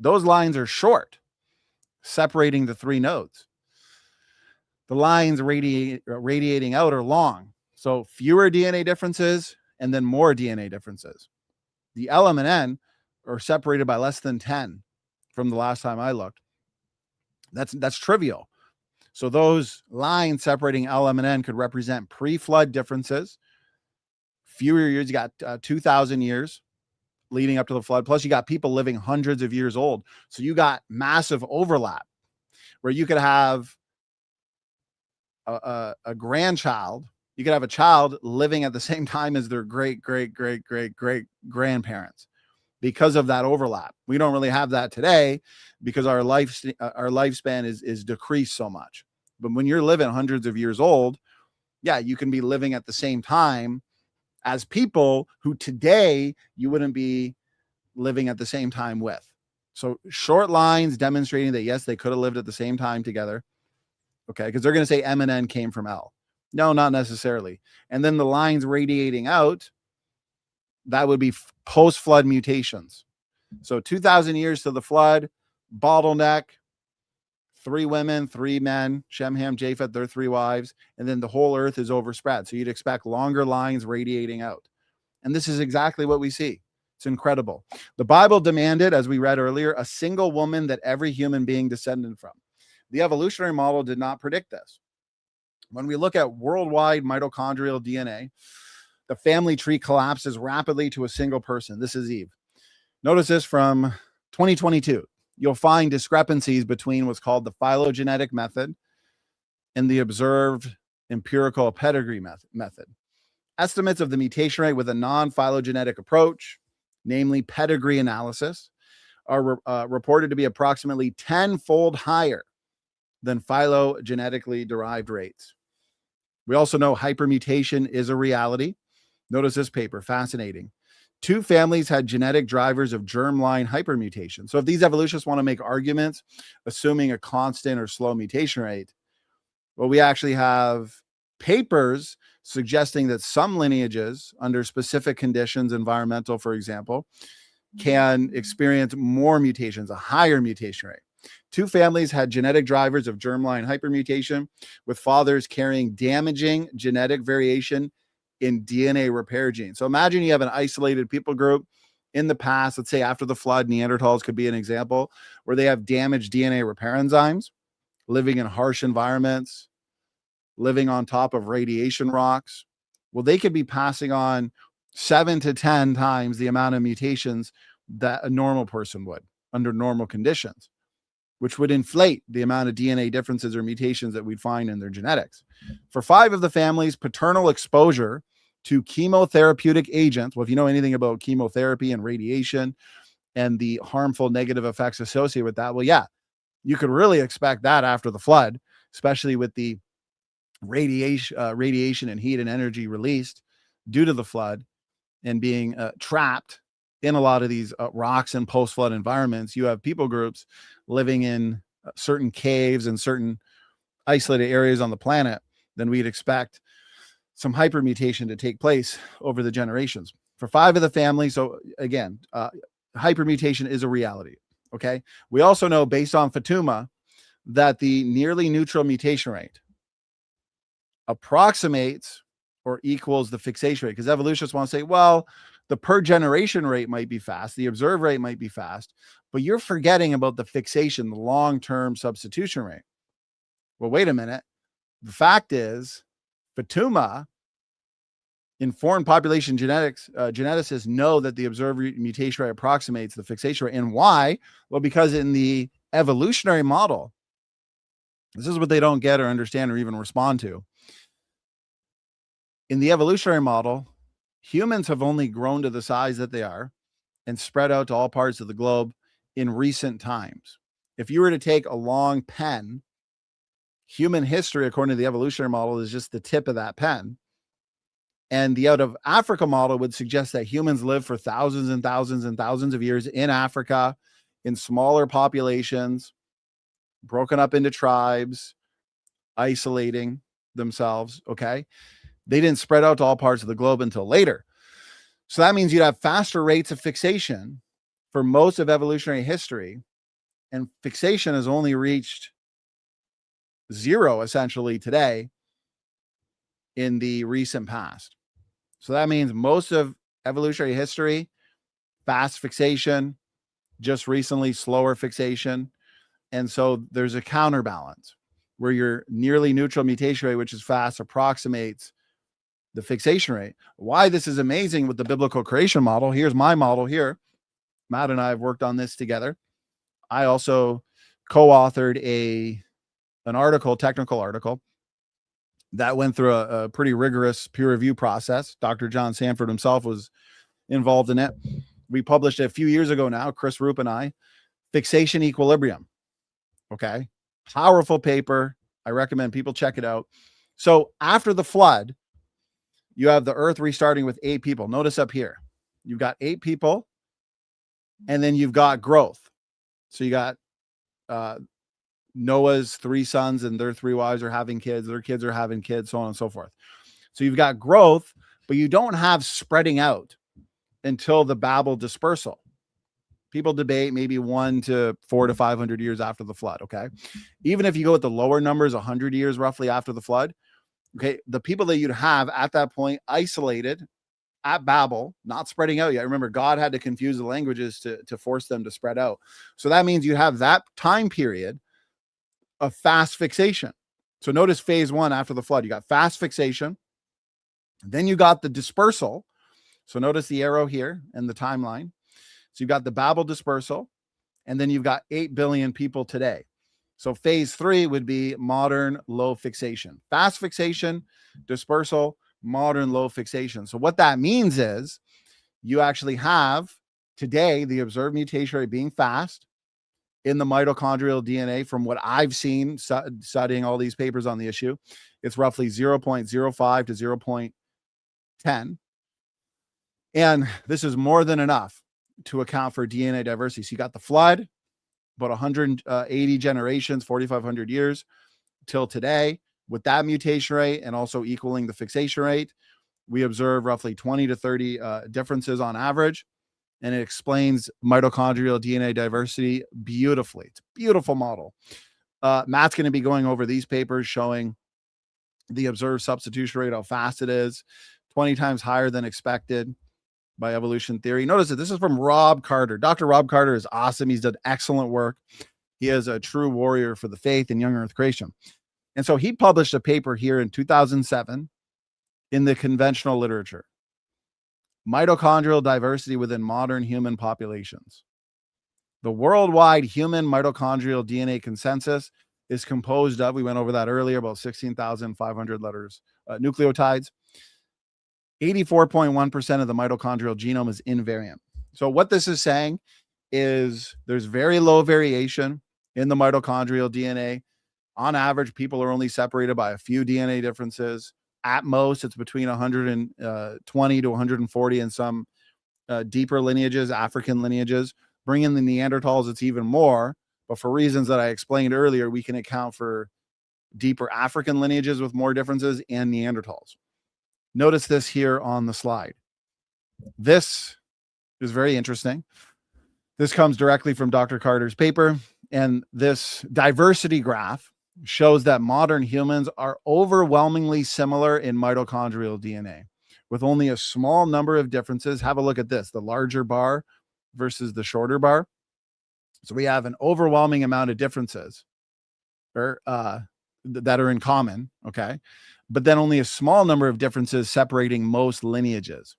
Speaker 3: Those lines are short, separating the 3 nodes. The lines radiating out are long. So fewer DNA differences and then more DNA differences. The L, M, and N are separated by less than 10 from the last time I looked. That's trivial. So those lines separating L, M, and N could represent pre-flood differences. Fewer years, you got 2,000 years leading up to the flood. Plus, you got people living hundreds of years old. So you got massive overlap where you could have a grandchild. You could have a child living at the same time as their great grandparents because of that overlap. We don't really have that today because our lifespan is decreased so much. But when you're living hundreds of years old, yeah, you can be living at the same time as people who today you wouldn't be living at the same time with. So short lines demonstrating that, yes, they could have lived at the same time together. Okay, because they're going to say M and N came from L. No, not necessarily. And then the lines radiating out, that would be post-flood mutations. So 2,000 years to the flood, bottleneck, 3 women, 3 men, Shem, Ham, Japheth, their 3 wives, and then the whole earth is overspread. So you'd expect longer lines radiating out. And this is exactly what we see. It's incredible. The Bible demanded, as we read earlier, a single woman that every human being descended from. The evolutionary model did not predict this. When we look at worldwide mitochondrial DNA, the family tree collapses rapidly to a single person. This is Eve. Notice this from 2022. You'll find discrepancies between what's called the phylogenetic method and the observed empirical pedigree method. Estimates of the mutation rate with a non-phylogenetic approach, namely pedigree analysis, are reported to be approximately 10-fold higher than phylogenetically derived rates. We also know hypermutation is a reality. Notice this paper, fascinating. 2 families had genetic drivers of germline hypermutation. So if these evolutionists want to make arguments, assuming a constant or slow mutation rate, well, we actually have papers suggesting that some lineages under specific conditions, environmental, for example, can experience more mutations, a higher mutation rate. 2 families had genetic drivers of germline hypermutation, with fathers carrying damaging genetic variation in DNA repair genes. So imagine you have an isolated people group in the past, let's say after the flood, Neanderthals could be an example, where they have damaged DNA repair enzymes, living in harsh environments, living on top of radiation rocks. Well, they could be passing on 7 to 10 times the amount of mutations that a normal person would under normal conditions, which would inflate the amount of DNA differences or mutations that we'd find in their genetics. For 5 of the families, paternal exposure to chemotherapeutic agents, well, if you know anything about chemotherapy and radiation and the harmful negative effects associated with that, well, yeah, you could really expect that after the flood, especially with the radiation and heat and energy released due to the flood and being trapped in a lot of these rocks and post-flood environments. You have people groups living in certain caves and certain isolated areas on the planet. Then we'd expect some hypermutation to take place over the generations. For 5 of the families, so again, hypermutation is a reality, okay? We also know, based on Fatuma, that the nearly neutral mutation rate approximates or equals the fixation rate, because evolutionists want to say, well, the per generation rate might be fast, the observed rate might be fast, but you're forgetting about the fixation, the long-term substitution rate. Well, wait a minute. The fact is, Fatuma, informed population genetics, geneticists know that the observed mutation rate approximates the fixation rate. And why? Well, because in the evolutionary model, this is what they don't get or understand or even respond to. In the evolutionary model, humans have only grown to the size that they are and spread out to all parts of the globe in recent times. If you were to take a long pen, human history, according to the evolutionary model, is just the tip of that pen. And the out of Africa model would suggest that humans live for thousands and thousands and thousands of years in Africa, in smaller populations, broken up into tribes, isolating themselves, okay? They didn't spread out to all parts of the globe until later. So that means you'd have faster rates of fixation for most of evolutionary history, and fixation has only reached 0 essentially today in the recent past. So that means most of evolutionary history, fast fixation, just recently slower fixation. And so there's a counterbalance where your nearly neutral mutation rate, which is fast, approximates the fixation rate. Why this is amazing with the biblical creation model. Here's my model here. Matt and I have worked on this together. I also co-authored an article, technical article, that went through a pretty rigorous peer review process. Dr. John Sanford himself was involved in it. We published it a few years ago now, Chris Roop and I, Fixation Equilibrium. Okay. Powerful paper. I recommend people check it out. So after the flood, you have the earth restarting with 8 people. Notice up here, you've got 8 people, and then you've got growth. So you got Noah's 3 sons and their 3 wives are having kids. Their kids are having kids, so on and so forth. So you've got growth, but you don't have spreading out until the Babel dispersal. People debate maybe 1 to 4 to 500 years after the flood. Okay. Even if you go with the lower numbers, 100 years roughly after the flood. Okay. The people that you'd have at that point isolated at Babel, not spreading out yet. Remember, God had to confuse the languages to force them to spread out. So that means you have that time period of fast fixation. So notice phase 1 after the flood, you got fast fixation. Then you got the dispersal. So notice the arrow here and the timeline. So you've got the Babel dispersal, and then you've got 8 billion people today. So phase 3 would be modern low fixation. Fast fixation, dispersal, modern low fixation. So what that means is you actually have today the observed mutation rate being fast in the mitochondrial DNA. From what I've seen studying all these papers on the issue, it's roughly 0.05 to 0.10. And this is more than enough to account for DNA diversity. So you got the flood, about 180 generations, 4,500 years till today. With that mutation rate and also equaling the fixation rate, we observe roughly 20 to 30 differences on average. And it explains mitochondrial DNA diversity beautifully. It's a beautiful model. Matt's going to be going over these papers showing the observed substitution rate, how fast it is, 20 times higher than expected by evolution theory. Notice that this is from Rob Carter. Dr. Rob Carter is awesome. He's done excellent work. He is a true warrior for the faith in young earth creation. And so he published a paper here in 2007 in the conventional literature, Mitochondrial Diversity Within Modern Human Populations. The worldwide human mitochondrial DNA consensus is composed of, we went over that earlier, about 16,500 letters, nucleotides. 84.1% of the mitochondrial genome is invariant. So what this is saying is there's very low variation in the mitochondrial DNA. On average, people are only separated by a few DNA differences. At most, it's between 120 to 140 in some deeper lineages, African lineages. Bring in the Neanderthals, it's even more. But for reasons that I explained earlier, we can account for deeper African lineages with more differences and Neanderthals. Notice this here on the slide. This is very interesting. This comes directly from Dr. Carter's paper. And this diversity graph shows that modern humans are overwhelmingly similar in mitochondrial DNA, with only a small number of differences. Have a look at this, the larger bar versus the shorter bar. So we have an overwhelming amount of differences that are in common, okay? But then only a small number of differences separating most lineages.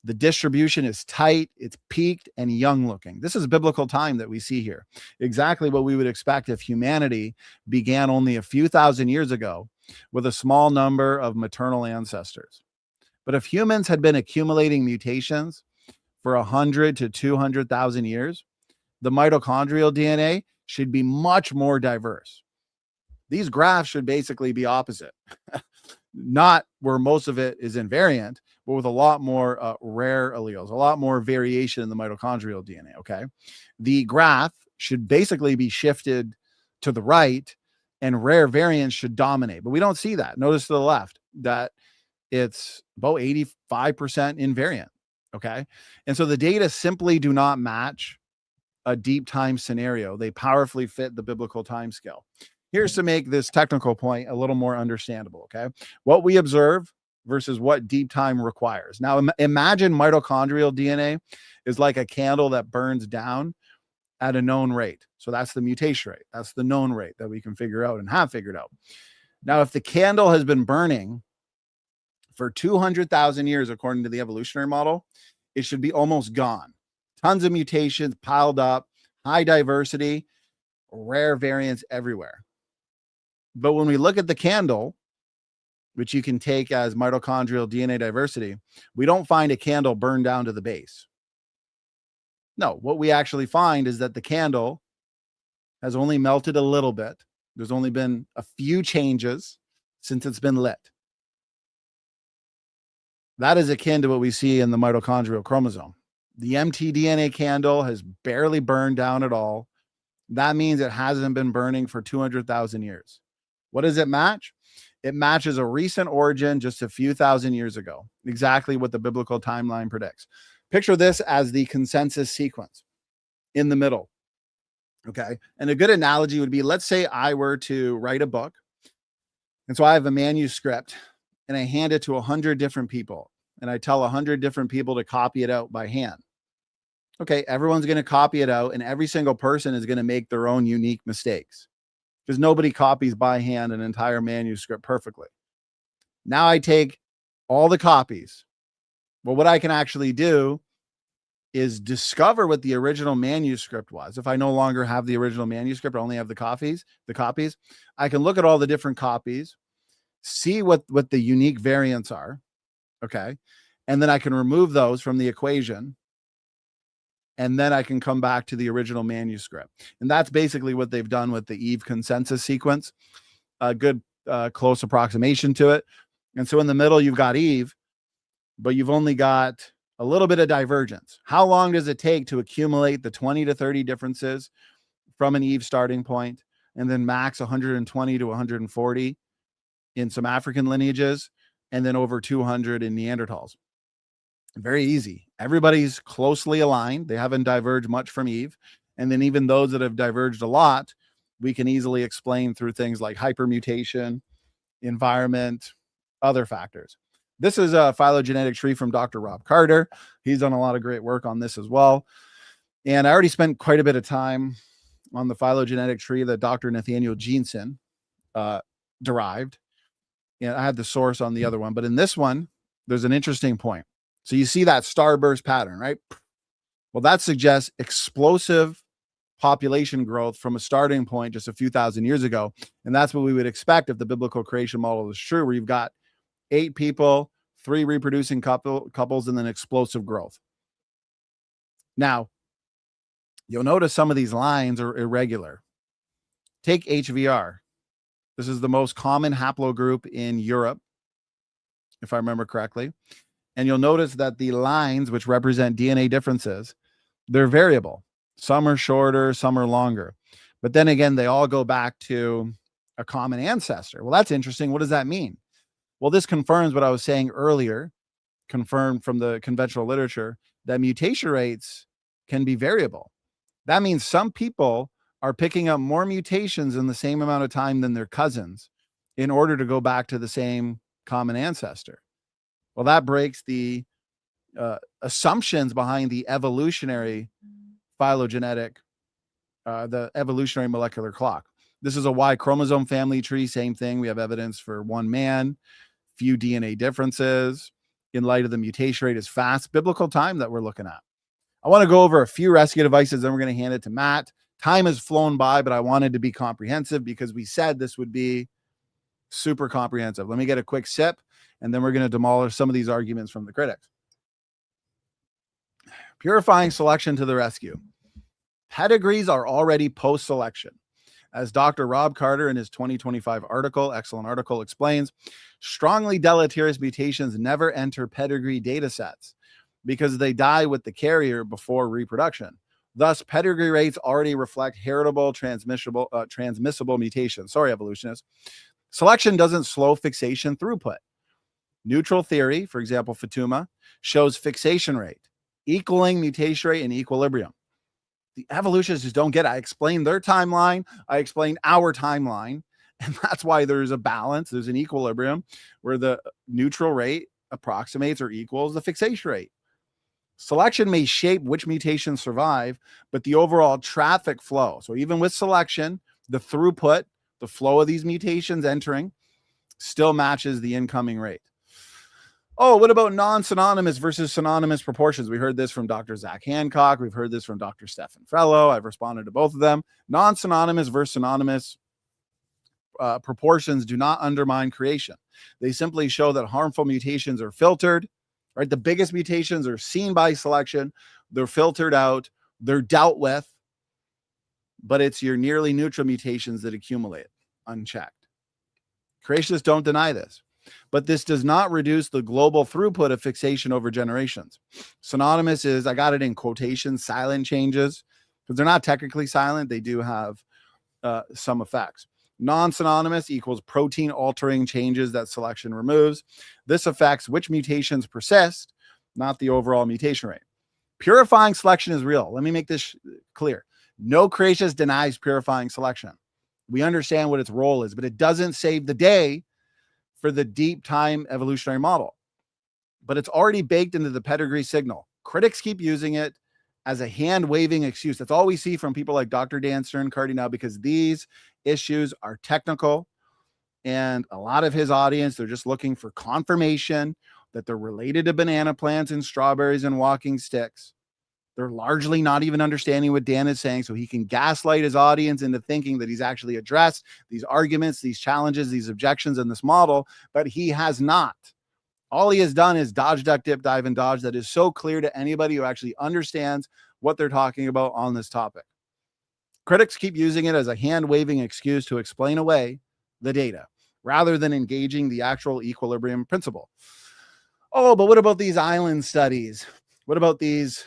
Speaker 3: The distribution is tight, it's peaked and young looking. This is biblical time that we see here. Exactly what we would expect if humanity began only a few thousand years ago with a small number of maternal ancestors. But if humans had been accumulating mutations for 100 to 200,000 years, the mitochondrial DNA should be much more diverse. These graphs should basically be opposite. Not where most of it is invariant, but with a lot more rare alleles, a lot more variation in the mitochondrial DNA, okay? The graph should basically be shifted to the right and rare variants should dominate, but we don't see that. Notice to the left that it's about 85% invariant, okay? And so the data simply do not match a deep time scenario. They powerfully fit the biblical time scale. Here's to make this technical point a little more understandable, okay? What we observe versus what deep time requires. Now, imagine mitochondrial DNA is like a candle that burns down at a known rate. So that's the mutation rate. That's the known rate that we can figure out and have figured out. Now, if the candle has been burning for 200,000 years, according to the evolutionary model, it should be almost gone. Tons of mutations piled up, high diversity, rare variants everywhere. But when we look at the candle, which you can take as mitochondrial DNA diversity, we don't find a candle burned down to the base. No, what we actually find is that the candle has only melted a little bit. There's only been a few changes since it's been lit. That is akin to what we see in the mitochondrial chromosome. The mtDNA candle has barely burned down at all. That means it hasn't been burning for 200,000 years. What does it match? It matches a recent origin just a few thousand years ago, exactly what the biblical timeline predicts. Picture this as the consensus sequence in the middle, okay? And a good analogy would be, let's say I were to write a book, and so I have a manuscript, and I hand it to 100 different people, and I tell 100 different people to copy it out by hand. Okay, everyone's going to copy it out, and every single person is going to make their own unique mistakes, because nobody copies by hand an entire manuscript perfectly. Now I take all the copies. Well, what I can actually do is discover what the original manuscript was. If I no longer have the original manuscript, I only have the copies, I can look at all the different copies, see what the unique variants are, okay? And then I can remove those from the equation, and then I can come back to the original manuscript. And that's basically what they've done with the Eve consensus sequence. A good close approximation to it. And so in the middle, you've got Eve, but you've only got a little bit of divergence. How long does it take to accumulate the 20 to 30 differences from an Eve starting point, and then max 120 to 140 in some African lineages, and then over 200 in Neanderthals? Very easy. Everybody's closely aligned. They haven't diverged much from Eve. And then even those that have diverged a lot, we can easily explain through things like hypermutation, environment, other factors. This is a phylogenetic tree from Dr. Rob Carter. He's done a lot of great work on this as well. And I already spent quite a bit of time on the phylogenetic tree that Dr. Nathaniel Jeanson derived. And I had the source on the other one, but in this one, there's an interesting point. So you see that starburst pattern, right? Well, that suggests explosive population growth from a starting point just a few thousand years ago. And that's what we would expect if the biblical creation model is true, where you've got 8 people, 3 reproducing couples, and then explosive growth. Now, you'll notice some of these lines are irregular. Take HVR. This is the most common haplogroup in Europe, if I remember correctly. And you'll notice that the lines, which represent DNA differences, they're variable. Some are shorter, some are longer. But then again, they all go back to a common ancestor. Well, that's interesting. What does that mean? Well, this confirms what I was saying earlier, confirmed from the conventional literature, that mutation rates can be variable. That means some people are picking up more mutations in the same amount of time than their cousins in order to go back to the same common ancestor. Well, that breaks the assumptions behind the evolutionary phylogenetic, the evolutionary molecular clock. This is a Y chromosome family tree, same thing. We have evidence for one man, few DNA differences. In light of the mutation rate is fast biblical time that we're looking at. I want to go over a few rescue devices, then we're going to hand it to Matt. Time has flown by, but I wanted to be comprehensive because we said this would be super comprehensive. Let me get a quick sip, and then we're going to demolish some of these arguments from the critics. Purifying selection to the rescue. Pedigrees are already post-selection. As Dr. Rob Carter in his 2025 article, excellent article, explains, strongly deleterious mutations never enter pedigree data sets because they die with the carrier before reproduction. Thus, pedigree rates already reflect heritable, transmissible mutations. Sorry, evolutionists. Selection doesn't slow fixation throughput. Neutral theory, for example, Fatuma, shows fixation rate equaling mutation rate in equilibrium. The evolutionists just don't get it. I explained their timeline. I explained our timeline. And that's why there's a balance. There's an equilibrium where the neutral rate approximates or equals the fixation rate. Selection may shape which mutations survive, but the overall traffic flow. So even with selection, the throughput, the flow of these mutations entering still matches the incoming rate. Oh, what about non-synonymous versus synonymous proportions? We heard this from Dr. Zach Hancock. We've heard this from Dr. Stefan Frello. I've responded to both of them. Non-synonymous versus synonymous proportions do not undermine creation. They simply show that harmful mutations are filtered, right? The biggest mutations are seen by selection. They're filtered out. They're dealt with. But it's your nearly neutral mutations that accumulate unchecked. Creationists don't deny this. But this does not reduce the global throughput of fixation over generations. Synonymous is, I got it in quotations, silent changes, because they're not technically silent. They do have some effects. Non-synonymous equals protein altering changes that selection removes. This affects which mutations persist, not the overall mutation rate. Purifying selection is real. Let me make this clear. No creationist denies purifying selection. We understand what its role is, but it doesn't save the day for the deep time evolutionary model. But it's already baked into the pedigree signal. Critics keep using it as a hand-waving excuse. That's all we see from people like Dr. Dan Stern-Carty now, because these issues are technical, and a lot of his audience, they're just looking for confirmation that they're related to banana plants and strawberries and walking sticks. They're largely not even understanding what Dan is saying, so he can gaslight his audience into thinking that he's actually addressed these arguments, these challenges, these objections in this model, but he has not. All he has done is dodge, duck, dip, dive, and dodge. That is so clear to anybody who actually understands what they're talking about on this topic. Critics keep using it as a hand-waving excuse to explain away the data, rather than engaging the actual equilibrium principle. Oh, but what about these island studies? What about these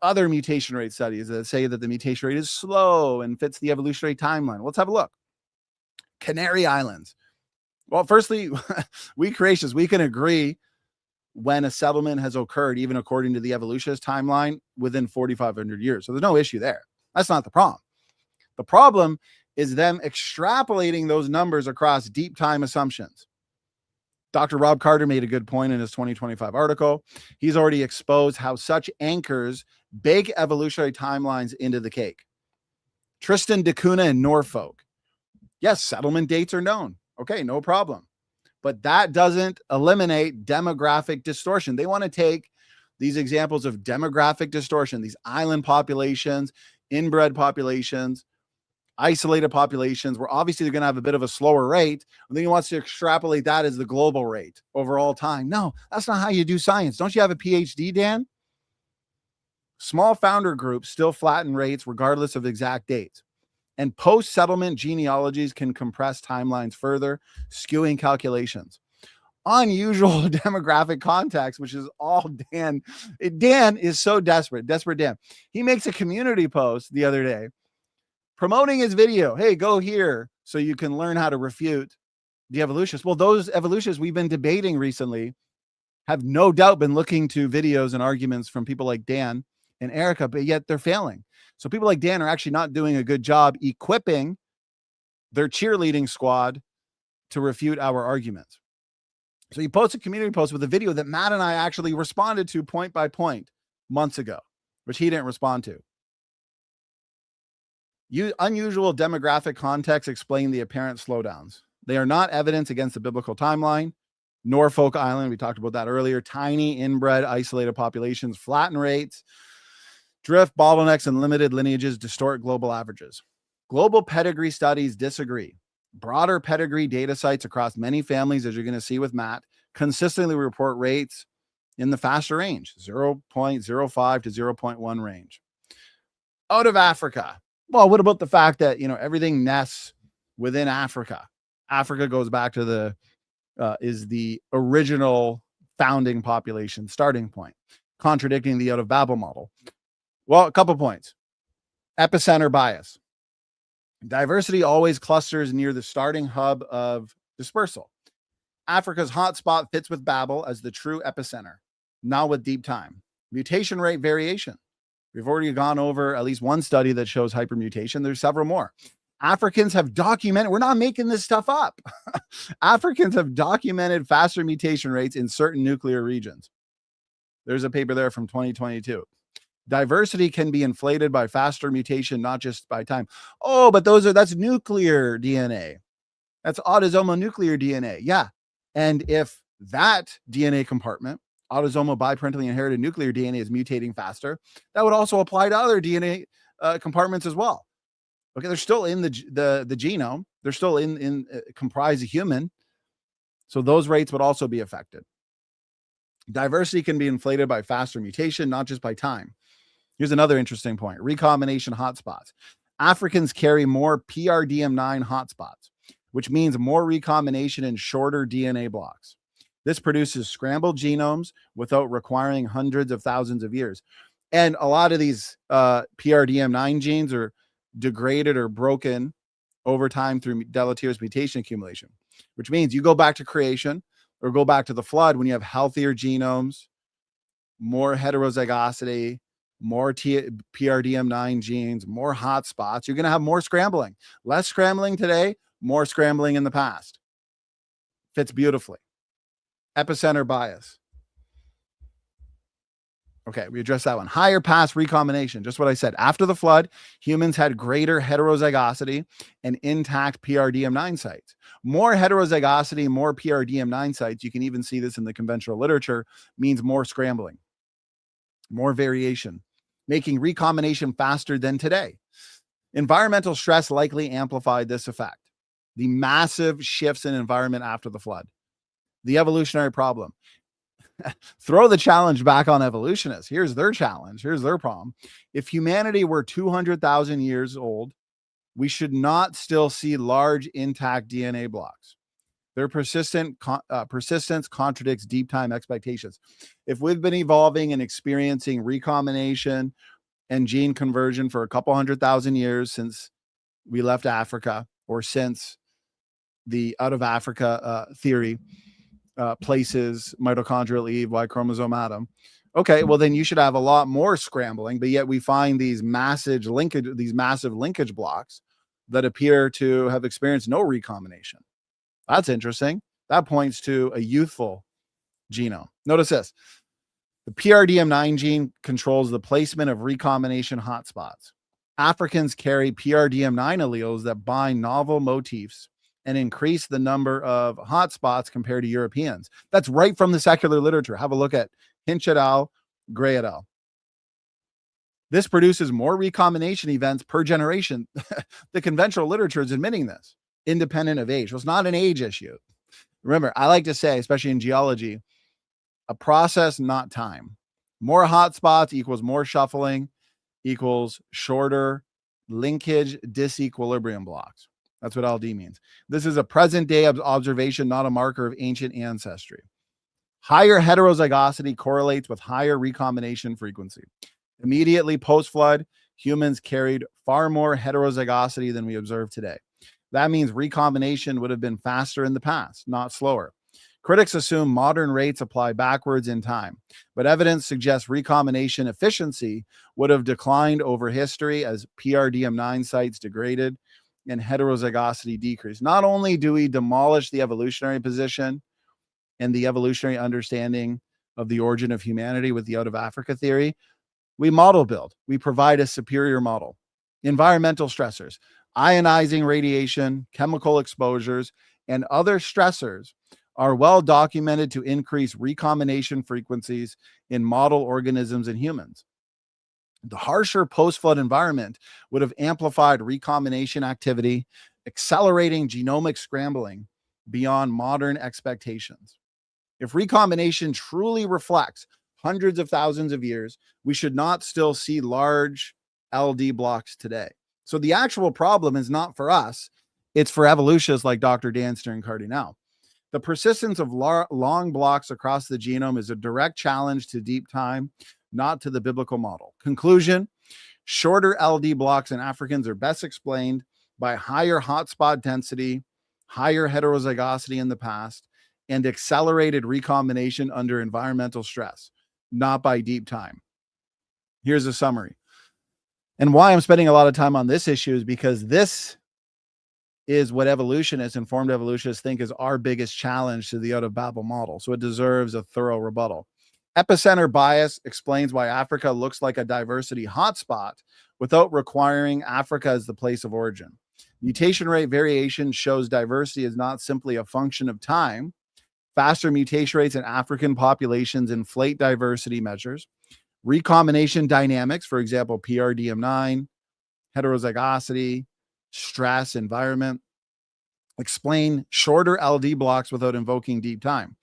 Speaker 3: other mutation rate studies that say that the mutation rate is slow and fits the evolutionary timeline? Let's have a look. Canary Islands. Well, firstly, we creationists, we can agree when a settlement has occurred, even according to the evolutionist timeline, within 4,500 years. So there's no issue there. That's not the problem. The problem is them extrapolating those numbers across deep time assumptions. Dr. Rob Carter made a good point in his 2025 article. He's already exposed how such anchors big evolutionary timelines into the cake. Tristan da Cunha in Norfolk. Yes, settlement dates are known. Okay, no problem. But that doesn't eliminate demographic distortion. They want to take these examples of demographic distortion, these island populations, inbred populations, isolated populations, where obviously they're going to have a bit of a slower rate. And then he wants to extrapolate that as the global rate over all time. No, that's not how you do science. Don't you have a PhD, Dan? Small founder groups still flatten rates regardless of exact dates. And post-settlement genealogies can compress timelines further, skewing calculations. Unusual demographic context, which is all Dan. Dan is so desperate Dan. He makes a community post the other day promoting his video. Hey, go here so you can learn how to refute the evolutionists. Well, those evolutionists we've been debating recently have no doubt been looking to videos and arguments from people like Dan and Erica, but yet they're failing. So people like Dan are actually not doing a good job equipping their cheerleading squad to refute our arguments. So he posts a community post with a video that Matt and I actually responded to point by point months ago, which he didn't respond to. Unusual demographic context explain the apparent slowdowns. They are not evidence against the biblical timeline. Norfolk Island, we talked about that earlier. Tiny, inbred, isolated populations, flatten rates, drift, bottlenecks, and limited lineages distort global averages. Global pedigree studies disagree. Broader pedigree data sites across many families, as you're going to see with Matt, consistently report rates in the faster range, 0.05 to 0.1 range. Out of Africa. Well, what about the fact that, everything nests within Africa? Africa goes back to is the original founding population starting point, contradicting the out of Babel model. Well, a couple points. Epicenter bias. Diversity always clusters near the starting hub of dispersal. Africa's hotspot fits with Babel as the true epicenter, not with deep time. Mutation rate variation. We've already gone over at least one study that shows hypermutation. There's several more. Africans have documented, we're not making this stuff up. Africans have documented faster mutation rates in certain nuclear regions. There's a paper there from 2022. Diversity can be inflated by faster mutation, not just by time. Oh, but that's nuclear DNA. That's autosomal nuclear DNA. Yeah. And if that DNA compartment, autosomal biparentally inherited nuclear DNA, is mutating faster, that would also apply to other DNA compartments as well. Okay, they're still in the genome. They're still comprise a human. So those rates would also be affected. Diversity can be inflated by faster mutation, not just by time. Here's another interesting point. Recombination hotspots. Africans carry more PRDM9 hotspots, which means more recombination in shorter DNA blocks. This produces scrambled genomes without requiring hundreds of thousands of years. And a lot of these PRDM9 genes are degraded or broken over time through deleterious mutation accumulation, which means you go back to creation or go back to the flood when you have healthier genomes, more heterozygosity, more PRDM9 genes, more hotspots. You're going to have more scrambling. Less scrambling today, more scrambling in the past. Fits beautifully. Epicenter bias. Okay, we addressed that one. Higher pass recombination, just what I said. After the flood, humans had greater heterozygosity and intact PRDM9 sites. More heterozygosity, more PRDM9 sites, you can even see this in the conventional literature, means more scrambling, more variation, making recombination faster than today. Environmental stress likely amplified this effect. The massive shifts in environment after the flood. The evolutionary problem. Throw the challenge back on evolutionists. Here's their challenge. Here's their problem. If humanity were 200,000 years old, we should not still see large intact DNA blocks. Their persistence contradicts deep time expectations. If we've been evolving and experiencing recombination and gene conversion for a couple 100,000 years since we left Africa, or since the out of Africa theory places mitochondrial Eve, Y chromosome Adam. Okay, well then you should have a lot more scrambling, but yet we find these massive linkage blocks that appear to have experienced no recombination. That's interesting. That points to a youthful genome. Notice this. The PRDM9 gene controls the placement of recombination hotspots. Africans carry PRDM9 alleles that bind novel motifs and increase the number of hotspots compared to Europeans. That's right from the secular literature. Have a look at Hinch et al., Gray et al. This produces more recombination events per generation. The conventional literature is admitting this, independent of age. So it's not an age issue. Remember, I like to say, especially in geology, a process, not time. More hotspots equals more shuffling equals shorter linkage disequilibrium blocks. That's what LD means. This is a present day observation, not a marker of ancient ancestry. Higher heterozygosity correlates with higher recombination frequency. Immediately post-flood, humans carried far more heterozygosity than we observe today. That means recombination would have been faster in the past, not slower. Critics assume modern rates apply backwards in time, but evidence suggests recombination efficiency would have declined over history as PRDM9 sites degraded and heterozygosity decreased. Not only do we demolish the evolutionary position and the evolutionary understanding of the origin of humanity with the out of Africa theory, we model build. We provide a superior model. Environmental stressors, ionizing radiation, chemical exposures, and other stressors are well documented to increase recombination frequencies in model organisms and humans. The harsher post-flood environment would have amplified recombination activity, accelerating genomic scrambling beyond modern expectations. If recombination truly reflects hundreds of thousands of years, we should not still see large LD blocks today. So the actual problem is not for us, it's for evolutionists like Dr. Danster and Cardinal. The persistence of long blocks across the genome is a direct challenge to deep time, not to the biblical model. Conclusion, shorter LD blocks in Africans are best explained by higher hotspot density, higher heterozygosity in the past, and accelerated recombination under environmental stress, not by deep time. Here's a summary. And why I'm spending a lot of time on this issue is because this is what evolutionists, informed evolutionists, think is our biggest challenge to the out of Babel model. So it deserves a thorough rebuttal. Epicenter bias explains why Africa looks like a diversity hotspot without requiring Africa as the place of origin. Mutation rate variation shows diversity is not simply a function of time. Faster mutation rates in African populations inflate diversity measures. Recombination dynamics, for example, PRDM9, heterozygosity, stress, environment, explain shorter LD blocks without invoking deep time.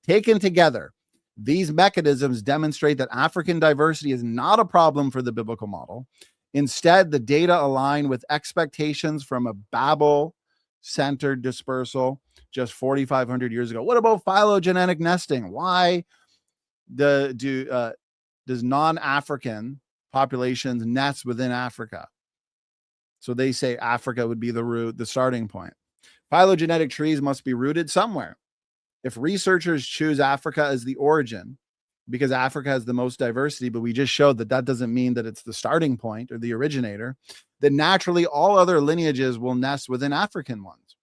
Speaker 3: Taken together, these mechanisms demonstrate that African diversity is not a problem for the biblical model. Instead, the data align with expectations from a Babel-centered dispersal just 4,500 years ago. What about phylogenetic nesting? Why does non-African populations nest within Africa? So they say Africa would be the starting point. Phylogenetic trees must be rooted somewhere. If researchers choose Africa as the origin, because Africa has the most diversity, but we just showed that that doesn't mean that it's the starting point or the originator, then naturally all other lineages will nest within African ones.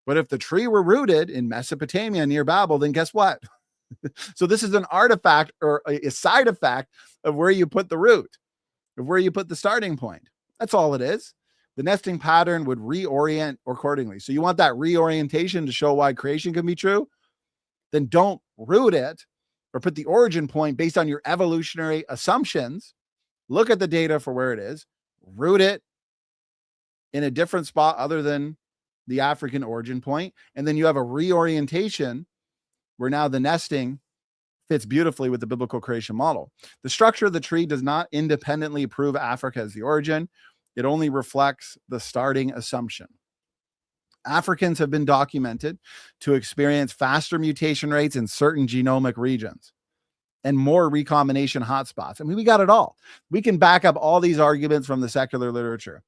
Speaker 3: But if the tree were rooted in Mesopotamia near Babel, then guess what? So this is an artifact or a side effect of where you put the root, of where you put the starting point. That's all it is. The nesting pattern would reorient accordingly. So you want that reorientation to show why creation can be true? Then don't root it or put the origin point based on your evolutionary assumptions. Look at the data for where it is, root it in a different spot other than the African origin point, and then you have a reorientation where now the nesting fits beautifully with the biblical creation model. The structure of the tree does not independently prove Africa as the origin. It only reflects the starting assumption. Africans have been documented to experience faster mutation rates in certain genomic regions and more recombination hotspots. I mean, we got it all. We can back up all these arguments from the secular literature.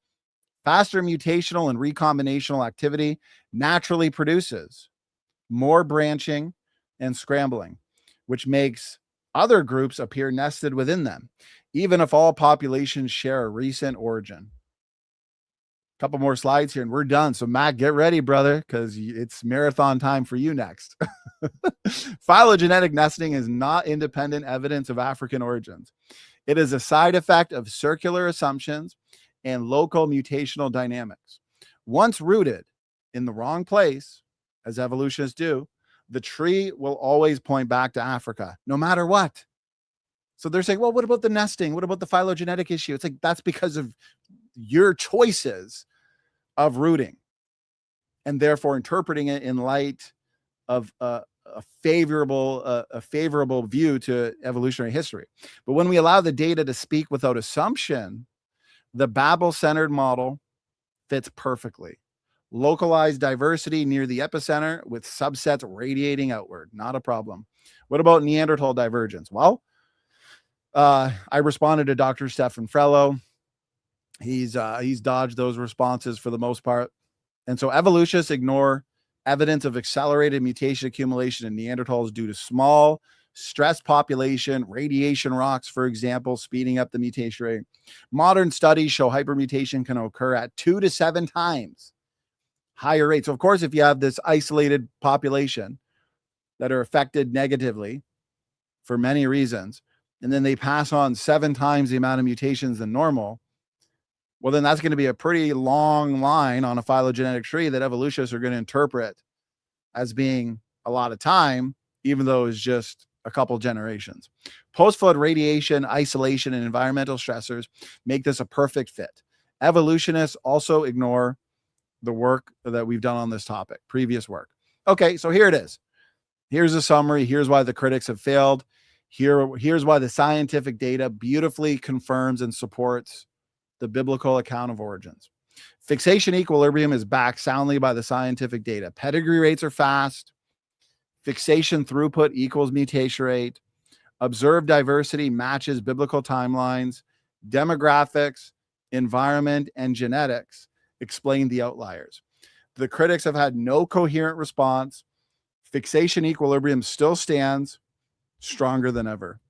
Speaker 3: Faster mutational and recombinational activity naturally produces more branching and scrambling, which makes other groups appear nested within them, even if all populations share a recent origin. A couple more slides here and we're done. So Matt, get ready, brother, because it's marathon time for you next. Phylogenetic nesting is not independent evidence of African origins. It is a side effect of circular assumptions and local mutational dynamics. Once rooted in the wrong place, as evolutionists do, the tree will always point back to Africa, no matter what. So they're saying, well, what about the nesting? What about the phylogenetic issue? It's like, that's because of your choices of rooting and therefore interpreting it in light of a favorable view to evolutionary history. But when we allow the data to speak without assumption, the Babel-centered model fits perfectly. Localized diversity near the epicenter with subsets radiating outward. Not a problem. What about Neanderthal divergence? Well, I responded to Dr. Stefan Frello. He's dodged those responses for the most part. And so evolutionists ignore evidence of accelerated mutation accumulation in Neanderthals due to small, stressed population, radiation rocks, for example, speeding up the mutation rate. Modern studies show hypermutation can occur at 2 to 7 times higher rates. So of course, if you have this isolated population that are affected negatively for many reasons, and then they pass on 7 times the amount of mutations than normal, well, then that's going to be a pretty long line on a phylogenetic tree that evolutionists are going to interpret as being a lot of time, even though it's just a couple generations. Post-flood radiation, isolation, and environmental stressors make this a perfect fit. Evolutionists also ignore the work that we've done on this topic, previous work. Okay, so here it is. Here's a summary. Here's why the critics have failed. Here's why the scientific data beautifully confirms and supports the biblical account of origins. Fixation equilibrium is backed soundly by the scientific data. Pedigree rates are fast. Fixation throughput equals mutation rate. Observed diversity matches biblical timelines. Demographics, environment, and genetics explain the outliers. The critics have had no coherent response. Fixation equilibrium still stands stronger than ever.